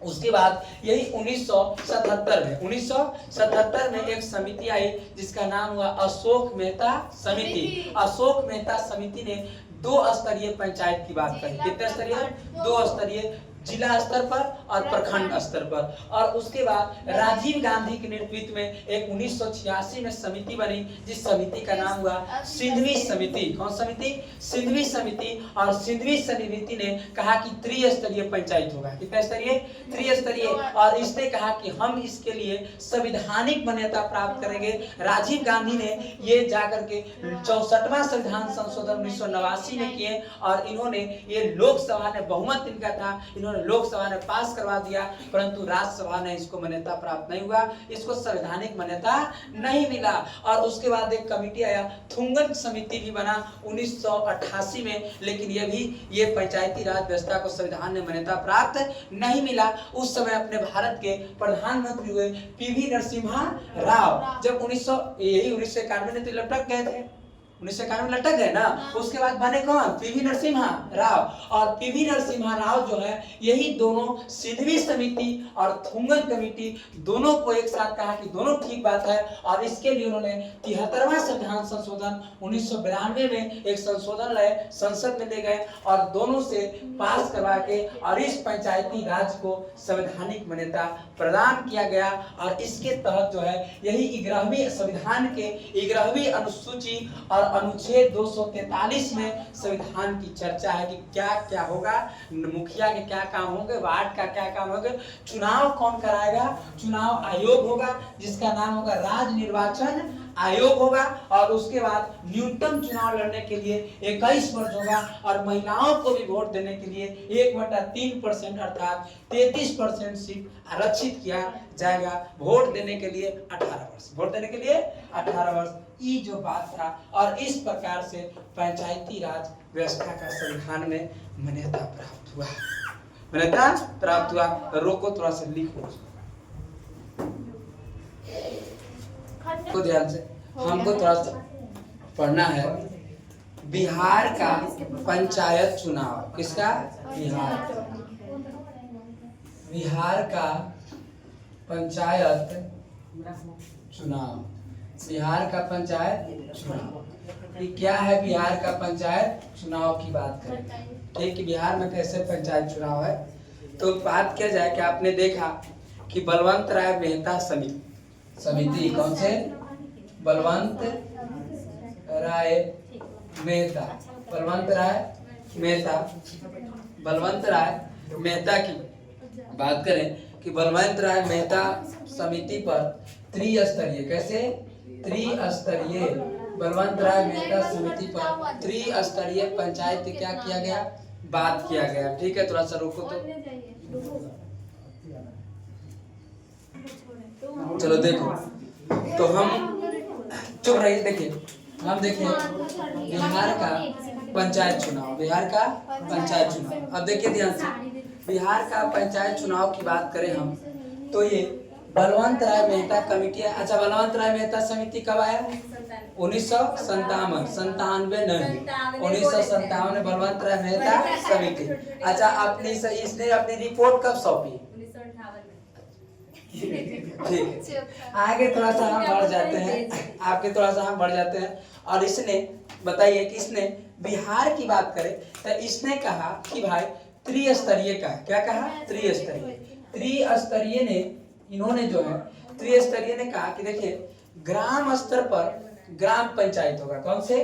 उसके बाद यही 1977 में एक समिति आई जिसका नाम हुआ अशोक मेहता समिति। अशोक मेहता समिति ने 2 स्तरीय पंचायत की बात कही। कितने स्तरीय? 2 स्तरीय, जिला स्तर पर और प्रखंड स्तर पर। और उसके बाद राजीव गांधी के नेतृत्व में एक 1986 में समिति बनी, जिस समिति का नाम हुआ सिंधवी समिति। कौन समिति? सिंधवी समिति। और सिंधवी समिति ने कहा कि त्रिस्तरीय पंचायत होगा। कितना स्तरीय? त्रिस्तरीय। और इसने कहा कि हम इसके लिए संवैधानिक मान्यता प्राप्त करेंगे। राजीव गांधी ने ये जाकर के 64वां संविधान संशोधन 1989 में किए, और इन्होंने ये लोकसभा ने बहुमत इनका था, इन्होंने लोकसभा ने पास करवा दिया, परंतु राज्यसभा ने इसको मान्यता प्राप्त नहीं हुआ, इसको संवैधानिक मान्यता नहीं मिला। और उसके बाद एक कमेटी आया, थुंगन समिति भी बना 1988 में, लेकिन ये पंचायती राज व्यवस्था को संविधान ने मान्यता प्राप्त नहीं मिला। उस समय अपने भारत के प्रधानमंत्री हुए पीवी नरसिम्हा राव। जब 1991 में तो लटक गए थे, 1991 में लटक गए ना। उसके बाद बने कौन? पीवी नरसिम्हा राव। और पीवी नरसिम्हा राव जो है, यही दोनों सिंधवी समिति और थुंगन कमेटी दोनों को एक साथ कहा कि दोनों ठीक बात है, और इसके लिए उन्होंने 73वां संविधान संशोधन 1992 में एक संशोधन लाए, संसद में ले गए, और दोनों से पास करवा के और इस पंचायती राज को संवैधानिक मान्यता प्रदान किया गया। और इसके तहत जो है, यही 11वीं संविधान के 11वीं अनुसूची और अनुच्छेद 243 में संविधान की चर्चा है कि क्या क्या होगा, मुखिया के क्या काम होंगे, वार्ड का क्या काम होगा, चुनाव कौन कराएगा, चुनाव आयोग होगा जिसका नाम होगा राज्य निर्वाचन आयोग होगा। और उसके बाद न्यूनतम चुनाव लड़ने के लिए 21 वर्ष होगा, और महिलाओं को भी वोट देने के लिए 1/3% अर्थात 33% सीट आरक्षित किया जाएगा। वोट देने के लिए 18 वर्ष, वोट देने के लिए 18 वर्ष। ये जो बात था, और इस प्रकार से पंचायती राज व्यवस्था का संविधान में मान्यता प्राप्त हुआ, मान्यता प्राप्त हुआ। रोको, थोड़ा सा लिखो को ध्यान से, हमको थोड़ा सा पढ़ना है। बिहार का पंचायत चुनाव, किसका? बिहार का पंचायत चुनाव, बिहार का पंचायत चुनाव। ये क्या है? बिहार का पंचायत चुनाव की बात करें, ठीक है। बिहार में कैसे पंचायत चुनाव है, तो बात किया जाए कि आपने देखा कि बलवंत राय मेहता समिति, कौन से? बलवंत राय मेहता, बलवंत राय मेहता की बात करें कि बलवंत राय मेहता समिति पर त्रिस्तरीय, कैसे? त्रिस्तरीय, बलवंत राय मेहता समिति पर त्रिस्तरीय पंचायत क्या किया गया? बात किया गया, ठीक है। थोड़ा सा रोको तो चलो देखो, तो हम चुप रहिए। देखिए, हम देखें बिहार का पंचायत चुनाव, बिहार का पंचायत चुनाव। अब देखिए ध्यान से, बिहार का पंचायत चुनाव की बात करें हम, तो ये बलवंत राय मेहता कमेटी है। अच्छा, बलवंत राय मेहता समिति कब आया? 1957 नहीं, 1957 में बलवंत राय मेहता समिति। अच्छा, इसने अपनी रिपोर्ट कब सौंपी? ठीक है, आगे थोड़ा सा हम बढ़ जाते हैं, और इसने बताइए कि इसने बिहार की बात करें तो इसने कहा कि भाई त्रिस्तरीय का है। क्या कहा? त्रिस्तरीय। त्रिस्तरीय ने इन्होंने जो है त्रिस्तरीय ने कहा कि देखिए ग्राम स्तर पर ग्राम पंचायत होगा। कौन से?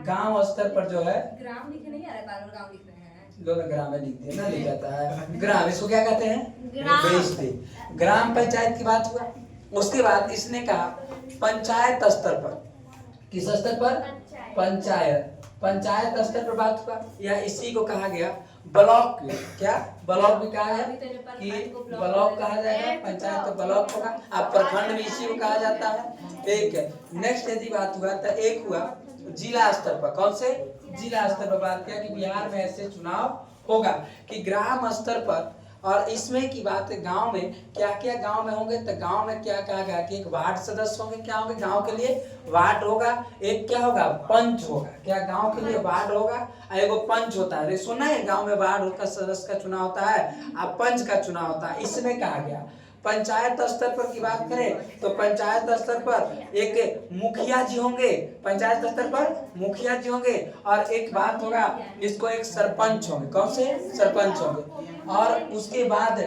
गांव स्तर पर जो है, ग्राम लिखे नहीं आ रहा है, गांव लिख रहे हैं लोग ग्राम में लिखते हैं ना, लिखा जाता है ग्राम। इसको क्या कहते हैं? बेइज्जती। ग्राम पंचायत की बात हुआ। उसके बाद इसने कहा पंचायत स्तर पर। किस स्तर पर? पंचायत। पंचायत स्तर पर बात हुआ, या इसी को कहा गया ब्लॉक। क्या ब्लॉक भी कहा है कि ब्लॉक कहा जाएगा, पंचायत तो ब्लॉक होगा। अब प्रखंड भी इसी को कहा जाता है। ठीक है, नेक्स्ट यदि बात हुआ तो एक हुआ जिला स्तर पर। कौन से? जिला स्तर पर बात किया कि बिहार में ऐसे चुनाव होगा कि ग्राम स्तर पर। और इसमें की बात है गांव में क्या क्या गांव में होंगे, तो गांव में क्या कहा गया कि एक वार्ड सदस्य होंगे। क्या होंगे? गांव के लिए वार्ड होगा। एक क्या होगा? पंच होगा। क्या? गांव के लिए वार्ड होगा, एगो पंच होता है। सुना है गांव में वार्ड का सदस्य का चुनाव होता है और पंच का चुनाव होता है। इसमें कहा गया पंचायत स्तर पर की बात करें तो पंचायत स्तर पर एक मुखिया जी होंगे। पंचायत स्तर पर मुखिया जी होंगे और एक बात होगा इसको एक सरपंच होंगे। कौन से? सरपंच होंगे। और उसके बाद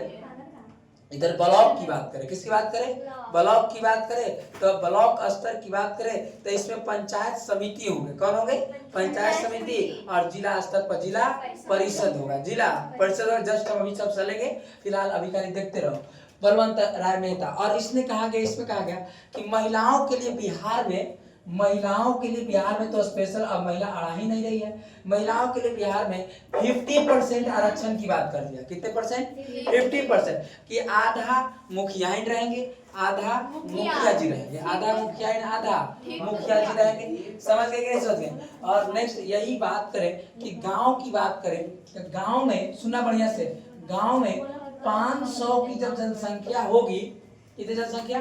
इधर ब्लॉक की बात करें, किसकी बात करें? ब्लॉक की बात करें तो ब्लॉक स्तर की बात करें तो इसमें पंचायत समिति होंगे। कौन होंगे? पंचायत समिति। और जिला स्तर पर जिला परिषद होगा। जिला परिषद जस्ट हम अभी सब चलेंगे, फिलहाल अभी का देखते रहो। बलवंत राय मेहता। और इसने कहा गया, इसमें कहा गया कि महिलाओं के लिए बिहार में, महिलाओं के लिए बिहार में तो स्पेशल अब महिला आ ही नहीं रही है। महिलाओं के लिए बिहार में 50% आरक्षण की बात कर दिया। कितने परसेंट? 50%। कि आधा मुखियाइन रहेंगे, आधा मुखिया जी रहेंगे। आधा मुखियाइन, आधा मुखिया जी रहेंगे। समझ गए कि नहीं समझ गए? और नेक्स्ट यही बात करें कि गांव की बात करें तो गांव में, सुना बढ़िया से, गांव में 500 की जब जनसंख्या होगी, कितनी जनसंख्या?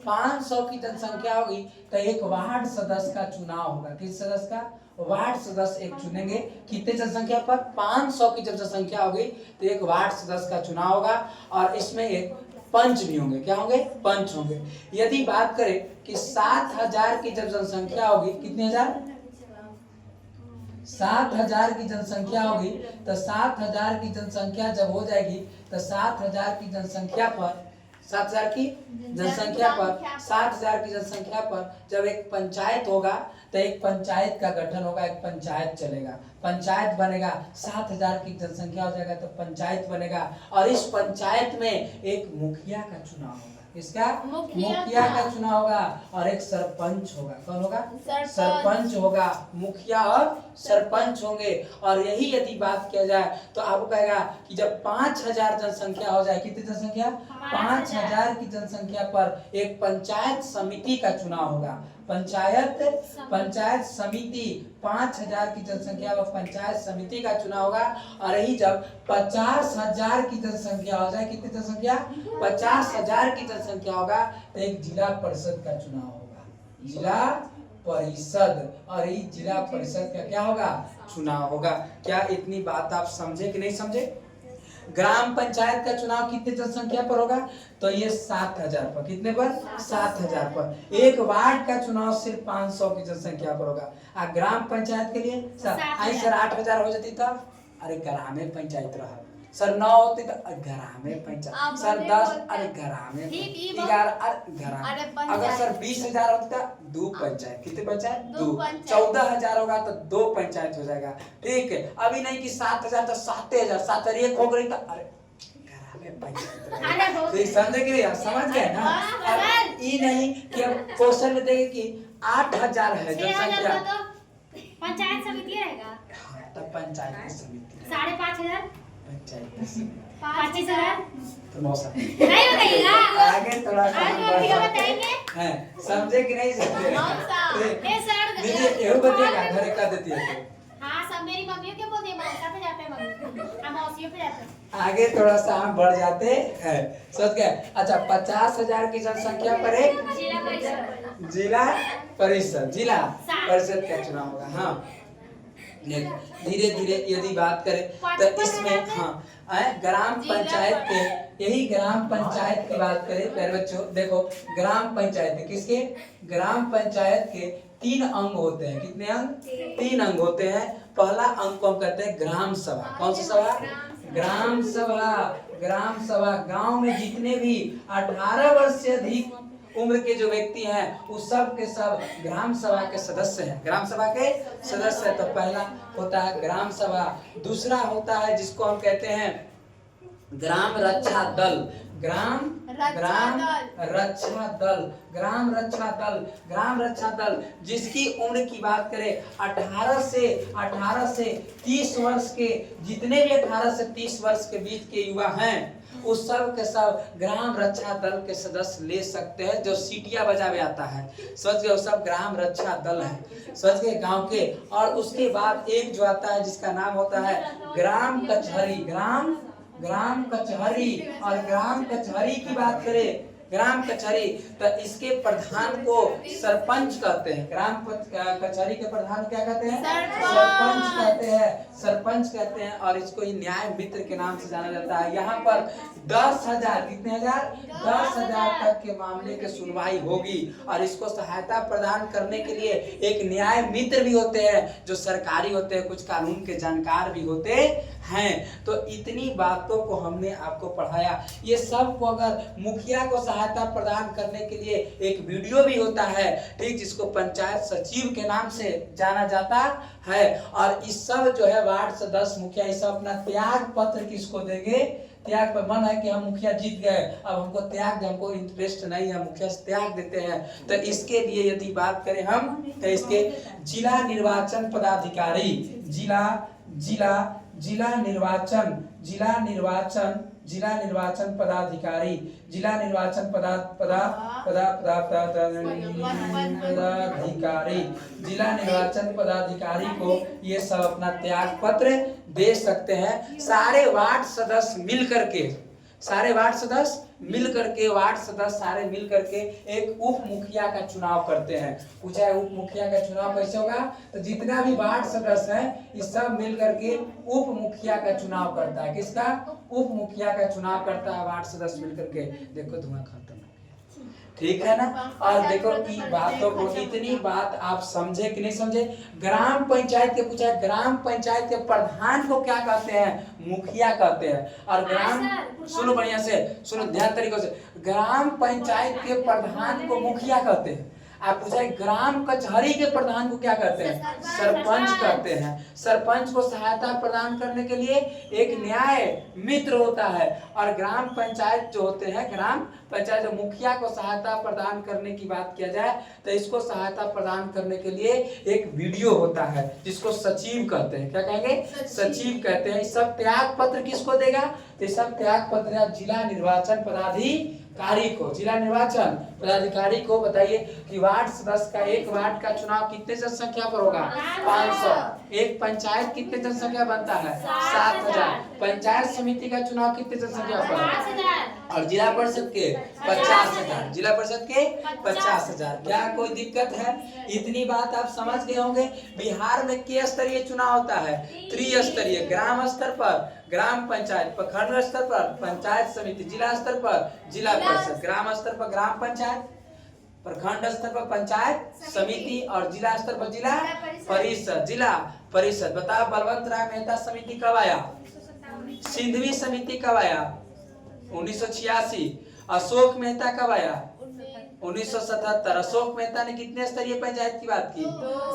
500 की जनसंख्या होगी तो एक वार्ड सदस्य का चुनाव होगा। किस सदस्य का? वार्ड सदस्य एक चुनेंगे। कितने जनसंख्या पर? 500 की जब जनसंख्या होगी तो एक वार्ड सदस्य का चुनाव होगा। और इसमें एक पंच भी होंगे। क्या होंगे? पंच होंगे। यदि बात करें कि 7000 की जब जनसंख्या होगी, कितने हजार? 7000 की जनसंख्या होगी तो 7000 की जनसंख्या जब हो जाएगी तो 7000 की जनसंख्या पर, 7000 की जनसंख्या पर, 7000 की जनसंख्या पर जब एक पंचायत होगा तो एक पंचायत का गठन होगा, एक पंचायत चलेगा, पंचायत बनेगा। 7000 की जनसंख्या हो जाएगा तो पंचायत बनेगा। और इस पंचायत में एक मुखिया का चुनाव होगा। इसका? मुखिया का चुनाव होगा। और एक सरपंच होगा। कौन होगा? सरपंच होगा। मुखिया और सरपंच होंगे। और यही यदि बात किया जाए तो आपको कहेगा कि जब 5000 जनसंख्या हो जाए, कितनी जनसंख्या? 5000 की जनसंख्या पर एक पंचायत समिति का चुनाव होगा। पंचायत समिति 5000 की जनसंख्या पर पंचायत समिति का चुनाव होगा। और यही जब 50000 की जनसंख्या हो जाए, कितनी जनसंख्या? 50000 की जनसंख्या होगा तो एक जिला परिषद का चुनाव होगा। जिला परिषद। और ये जिला परिषद का क्या होगा? चुनाव होगा। क्या इतनी बात आप समझे कि नहीं समझे? ग्राम पंचायत का चुनाव कितने जनसंख्या पर होगा? तो ये 7000 पर। कितने पर? 7000 पर। एक वार्ड का चुनाव सिर्फ 500 की जनसंख्या पर होगा। और ग्राम पंचायत के लिए सर 8000 हो जाती था। अरे ग्रामीण पंचायत रहा सर 9 होती तो ग्रामीण पंचायत, सर 10, अरे ग्रामीण 11, अरे ग्राम। अगर सर 20,000 होती था 2 पंचायत। कितने पंचायत? 2। 14,000 होगा तो 2 पंचायत हो जाएगा। ठीक है, अभी नहीं कि 7000 तो 7000, 7000 एक हो गई तो अरे ग्रामीण पंचायत। तो समझे कि नहीं? समझ गए ना? ये नहीं कि अब क्वेश्चन में देंगे कि 8000 है जनसंख्या, पंचायत समिति रहेगा। तब पंचायत समिति 5500 पंचायत 25,000 तो मौसा नहीं बताइएगा। आगे थोड़ा सा बताएंगे हैं, समझे कि नहीं समझे? ए सर दीदी एहो बतिएगा घरे का देती है। हां सब मेरी मम्मी क्या बोलती है, मौसा पे जाते हैं मम्मी, हम मौसियों पे जाते हैं। आगे थोड़ा सा हम बढ़ जाते हैं। सोच गए? अच्छा 50,000 की जनसंख्या पर एक जिला परिषद का चुनाव होगा। हाँ, धीरे धीरे यदि बात करें तो इसमें ग्राम पंचायत के, यही ग्राम पंचायत की बात करें प्यारे बच्चों, देखो ग्राम पंचायत किसके? ग्राम पंचायत के 3 अंग होते हैं। कितने अंग? 3 अंग होते हैं। पहला अंग को हम कहते हैं ग्राम सभा। कौन सी सभा? ग्राम सभा। ग्राम सभा गांव में जितने भी 18 वर्ष से अधिक उम्र के जो व्यक्ति हैं उस सब के सब ग्राम सभा के सदस्य हैं। ग्राम सभा के सदस्य हैं। तो पहला होता है ग्राम सभा। दूसरा होता है जिसको हम कहते हैं ग्राम रक्षा दल। ग्राम रक्षा दल। ग्राम रक्षा दल जिसकी उम्र की बात करें 18 से 30 वर्ष के, जितने भी 18 से 30 वर्ष के बीच के युवा हैं उस सब के सब ग्राम रक्षा दल के सदस्य ले सकते हैं। जो सीटियां बजावे आता है, समझ गए, वो सब ग्राम रक्षा दल है, समझ गए, गांव के। और उसके बाद एक जो आता है जिसका नाम होता है ग्राम कचहरी। ग्राम कचहरी। और ग्राम कचहरी की बात करें, ग्राम कचहरी, तो इसके प्रधान को सरपंच कहते हैं। ग्राम कचहरी के प्रधान क्या कहते हैं? सरपंच कहते हैं। सरपंच कहते हैं। और इसको ही न्याय मित्र के नाम से जाना जाता है। यहाँ पर 10,000, कितने हजार? 10,000 तक के मामले की सुनवाई होगी। और इसको सहायता प्रदान करने के लिए एक न्याय मित्र भी होते हैं जो सरकारी होते हैं, कुछ कानून के जानकार भी होते हैं। तो इतनी बातों को हमने आपको पढ़ाया। ये सब को अगर मुखिया को सहायता प्रदान करने के लिए एक वीडियो भी होता है, ठीक, जिसको पंचायत सचिव के नाम से जाना जाता है। और इस सब जो है वार्ड सदस्य मुखिया इस सब अपना त्याग पत्र किसको देंगे? त्याग पर मन है कि हम मुखिया जीत गए, अब हमको त्याग दे, हमको इंटरेस्ट नहीं है, मुखिया से त्याग देते हैं। तो इसके लिए यदि बात करें हम तो इसके जिला निर्वाचन पदाधिकारी, जिला निर्वाचन पदाधिकारी, जिला निर्वाचन पदाधिकारी को ये सब अपना त्याग पत्र दे सकते हैं। सारे वार्ड सदस्य मिल करके सारे मिल करके एक उप मुखिया का चुनाव करते हैं। पूछा है उप मुखिया का चुनाव कैसे होगा? तो जितना भी वार्ड सदस्य हैं ये सब मिल करके उप मुखिया का चुनाव करता है। किसका? उप मुखिया का चुनाव करता है वार्ड सदस्य मिल करके। देखो धुआं खत्म, ठीक है ना। और देखो की बातों को, इतनी बात आप समझे कि नहीं समझे? ग्राम पंचायत के पूछा, ग्राम पंचायत के प्रधान को क्या कहते हैं? मुखिया कहते हैं। और ग्राम, सुनो बढ़िया से, सुनो ध्यान तरीकों से, ग्राम पंचायत के प्रधान को मुखिया कहते हैं। आप पूछा ग्राम कचहरी के प्रधान को क्या कहते हैं? सरपंच कहते हैं। सरपंच को सहायता प्रदान करने के लिए एक न्याय मित्र होता है। और ग्राम पंचायत जो होते हैं, ग्राम पंचायत मुखिया को सहायता प्रदान करने की बात किया जाए तो इसको सहायता प्रदान करने के लिए एक वीडियो होता है जिसको सचिव कहते हैं। क्या कहेंगे? सचिव कहते हैं। सब त्याग पत्र किसको देगा? तो सब त्याग पत्र जिला निर्वाचन पदाधिकारी को बताइए कि वार्ड सदस्य का, एक वार्ड का चुनाव कितने जनसंख्या पर होगा? 500। एक पंचायत कितने जनसंख्या बनता है? 7,000। पंचायत समिति का चुनाव कितने जनसंख्या पर? और जिला परिषद के 50,000। जिला परिषद के 50,000। क्या कोई दिक्कत है? इतनी बात आप समझ गए होंगे। बिहार में के स्तरीय चुनाव होता है? त्रिस्तरीय। ग्राम स्तर पर ग्राम पंचायत, प्रखंड स्तर पर पंचायत समिति, जिला स्तर पर जिला परिषद, ग्राम स्तर पर ग्राम पंचायत, प्रखंड स्तर पर पंचायत समिति और जिला स्तर पर जिला परिषद। जिला परिषद बताओ बलवंत राय मेहता समिति कब आया? सिंधवी समिति कब आया? 1986। अशोक मेहता कब आया? 1977। अशोक मेहता ने कितने स्तरीय पंचायत की बात की?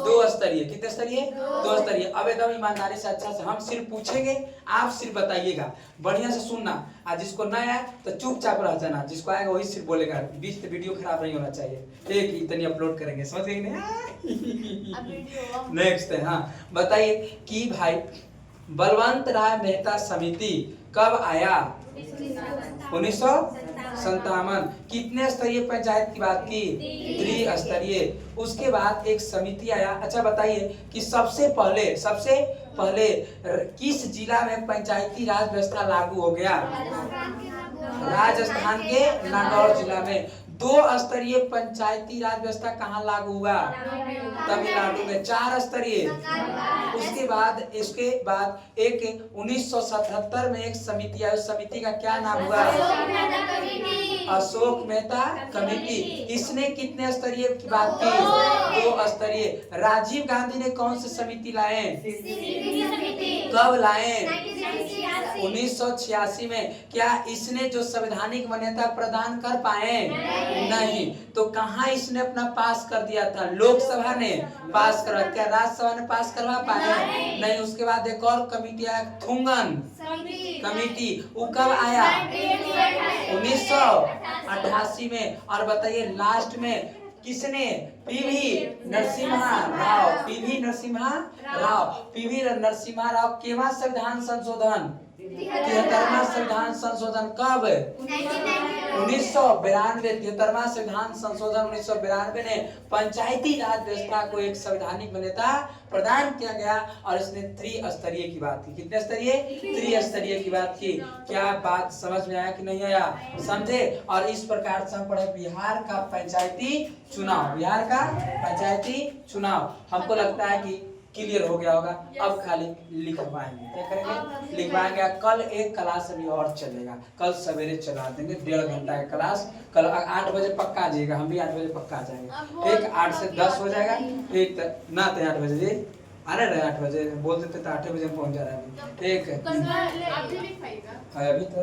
2 स्तरीय। कितने स्तरीय? 2 स्तरीय। अब एकदम ईमानदारी से अच्छा से हम सिर्फ पूछेंगे, आप सिर्फ बताइएगा, बढ़िया से सुनना। आज जिसको ना आया तो चुपचाप रह जाना, जिसको आएगा वही सिर्फ बोलेगा। बीच में वीडियो खराब नहीं होना चाहिए, ठीक? इतनी अपलोड करेंगे, समझ गए नहीं? नेक्स्ट है, हाँ बताइए कि भाई बलवंत राय मेहता समिति कब आया? 1957। कितने स्तरीय पंचायत की बात की? त्रिस्तरीय। उसके बाद एक समिति आया। अच्छा बताइए कि सबसे पहले किस जिला में पंचायती राज व्यवस्था लागू हो गया? राजस्थान के नागौर जिला में। 2 स्तरीय पंचायती राज व्यवस्था कहाँ लागू हुआ? तमिलनाडु में। 4 स्तरीय। उसके बाद एक 1977 में एक समिति आई, उस समिति का क्या नाम हुआ? अशोक मेहता कमेटी। इसने कितने स्तरीय की बात की? 2 स्तरीय। राजीव गांधी ने कौन सी समिति लाए? कब लाए? 1986 में। क्या इसने जो संवैधानिक मान्यता प्रदान कर पाए? नहीं। तो कहाँ इसने अपना पास कर दिया था? लोकसभा ने पास करवा। क्या राज्यसभा ने पास करवा पाए? नहीं। उसके बाद एक और कमेटी आया, थुंगन कमेटी। वो कब आया? 1988 में। और बताइए लास्ट में किसने? पीवी नरसिम्हा राव केवा संविधान संशोधन 73वां संविधान संशोधन कब? 1992। 73वां संविधान संशोधन 1992 ने पंचायती राज व्यवस्था को एक संवैधानिक मान्यता प्रदान किया गया और इसने 3 स्तरीय की बात की। कितने स्तरीय? 3 स्तरीय की बात की। क्या बात समझ में आया कि नहीं आया? समझे? और इस प्रकार से हम पढ़े बिहार का पंचायती चुनाव। हमको लगता है कि क्लियर हो गया होगा। अब खाली लिखवाएंगे। क्या करेंगे? लिखवाएंगे। कल एक क्लास अभी और चलेगा, कल सवेरे चला देंगे 1.5 घंटा का क्लास। कल 8 बजे पक्का आ जाइएगा, हम भी 8 बजे पक्का आ जाएंगे। ठीक, 8 से 10 हो जाएगा। ठीक, ना तो 8 बजे आ रहे 8 बजे बोल देते तो 8 बजे पहुंच जा रहा है। ठीक है, अभी तो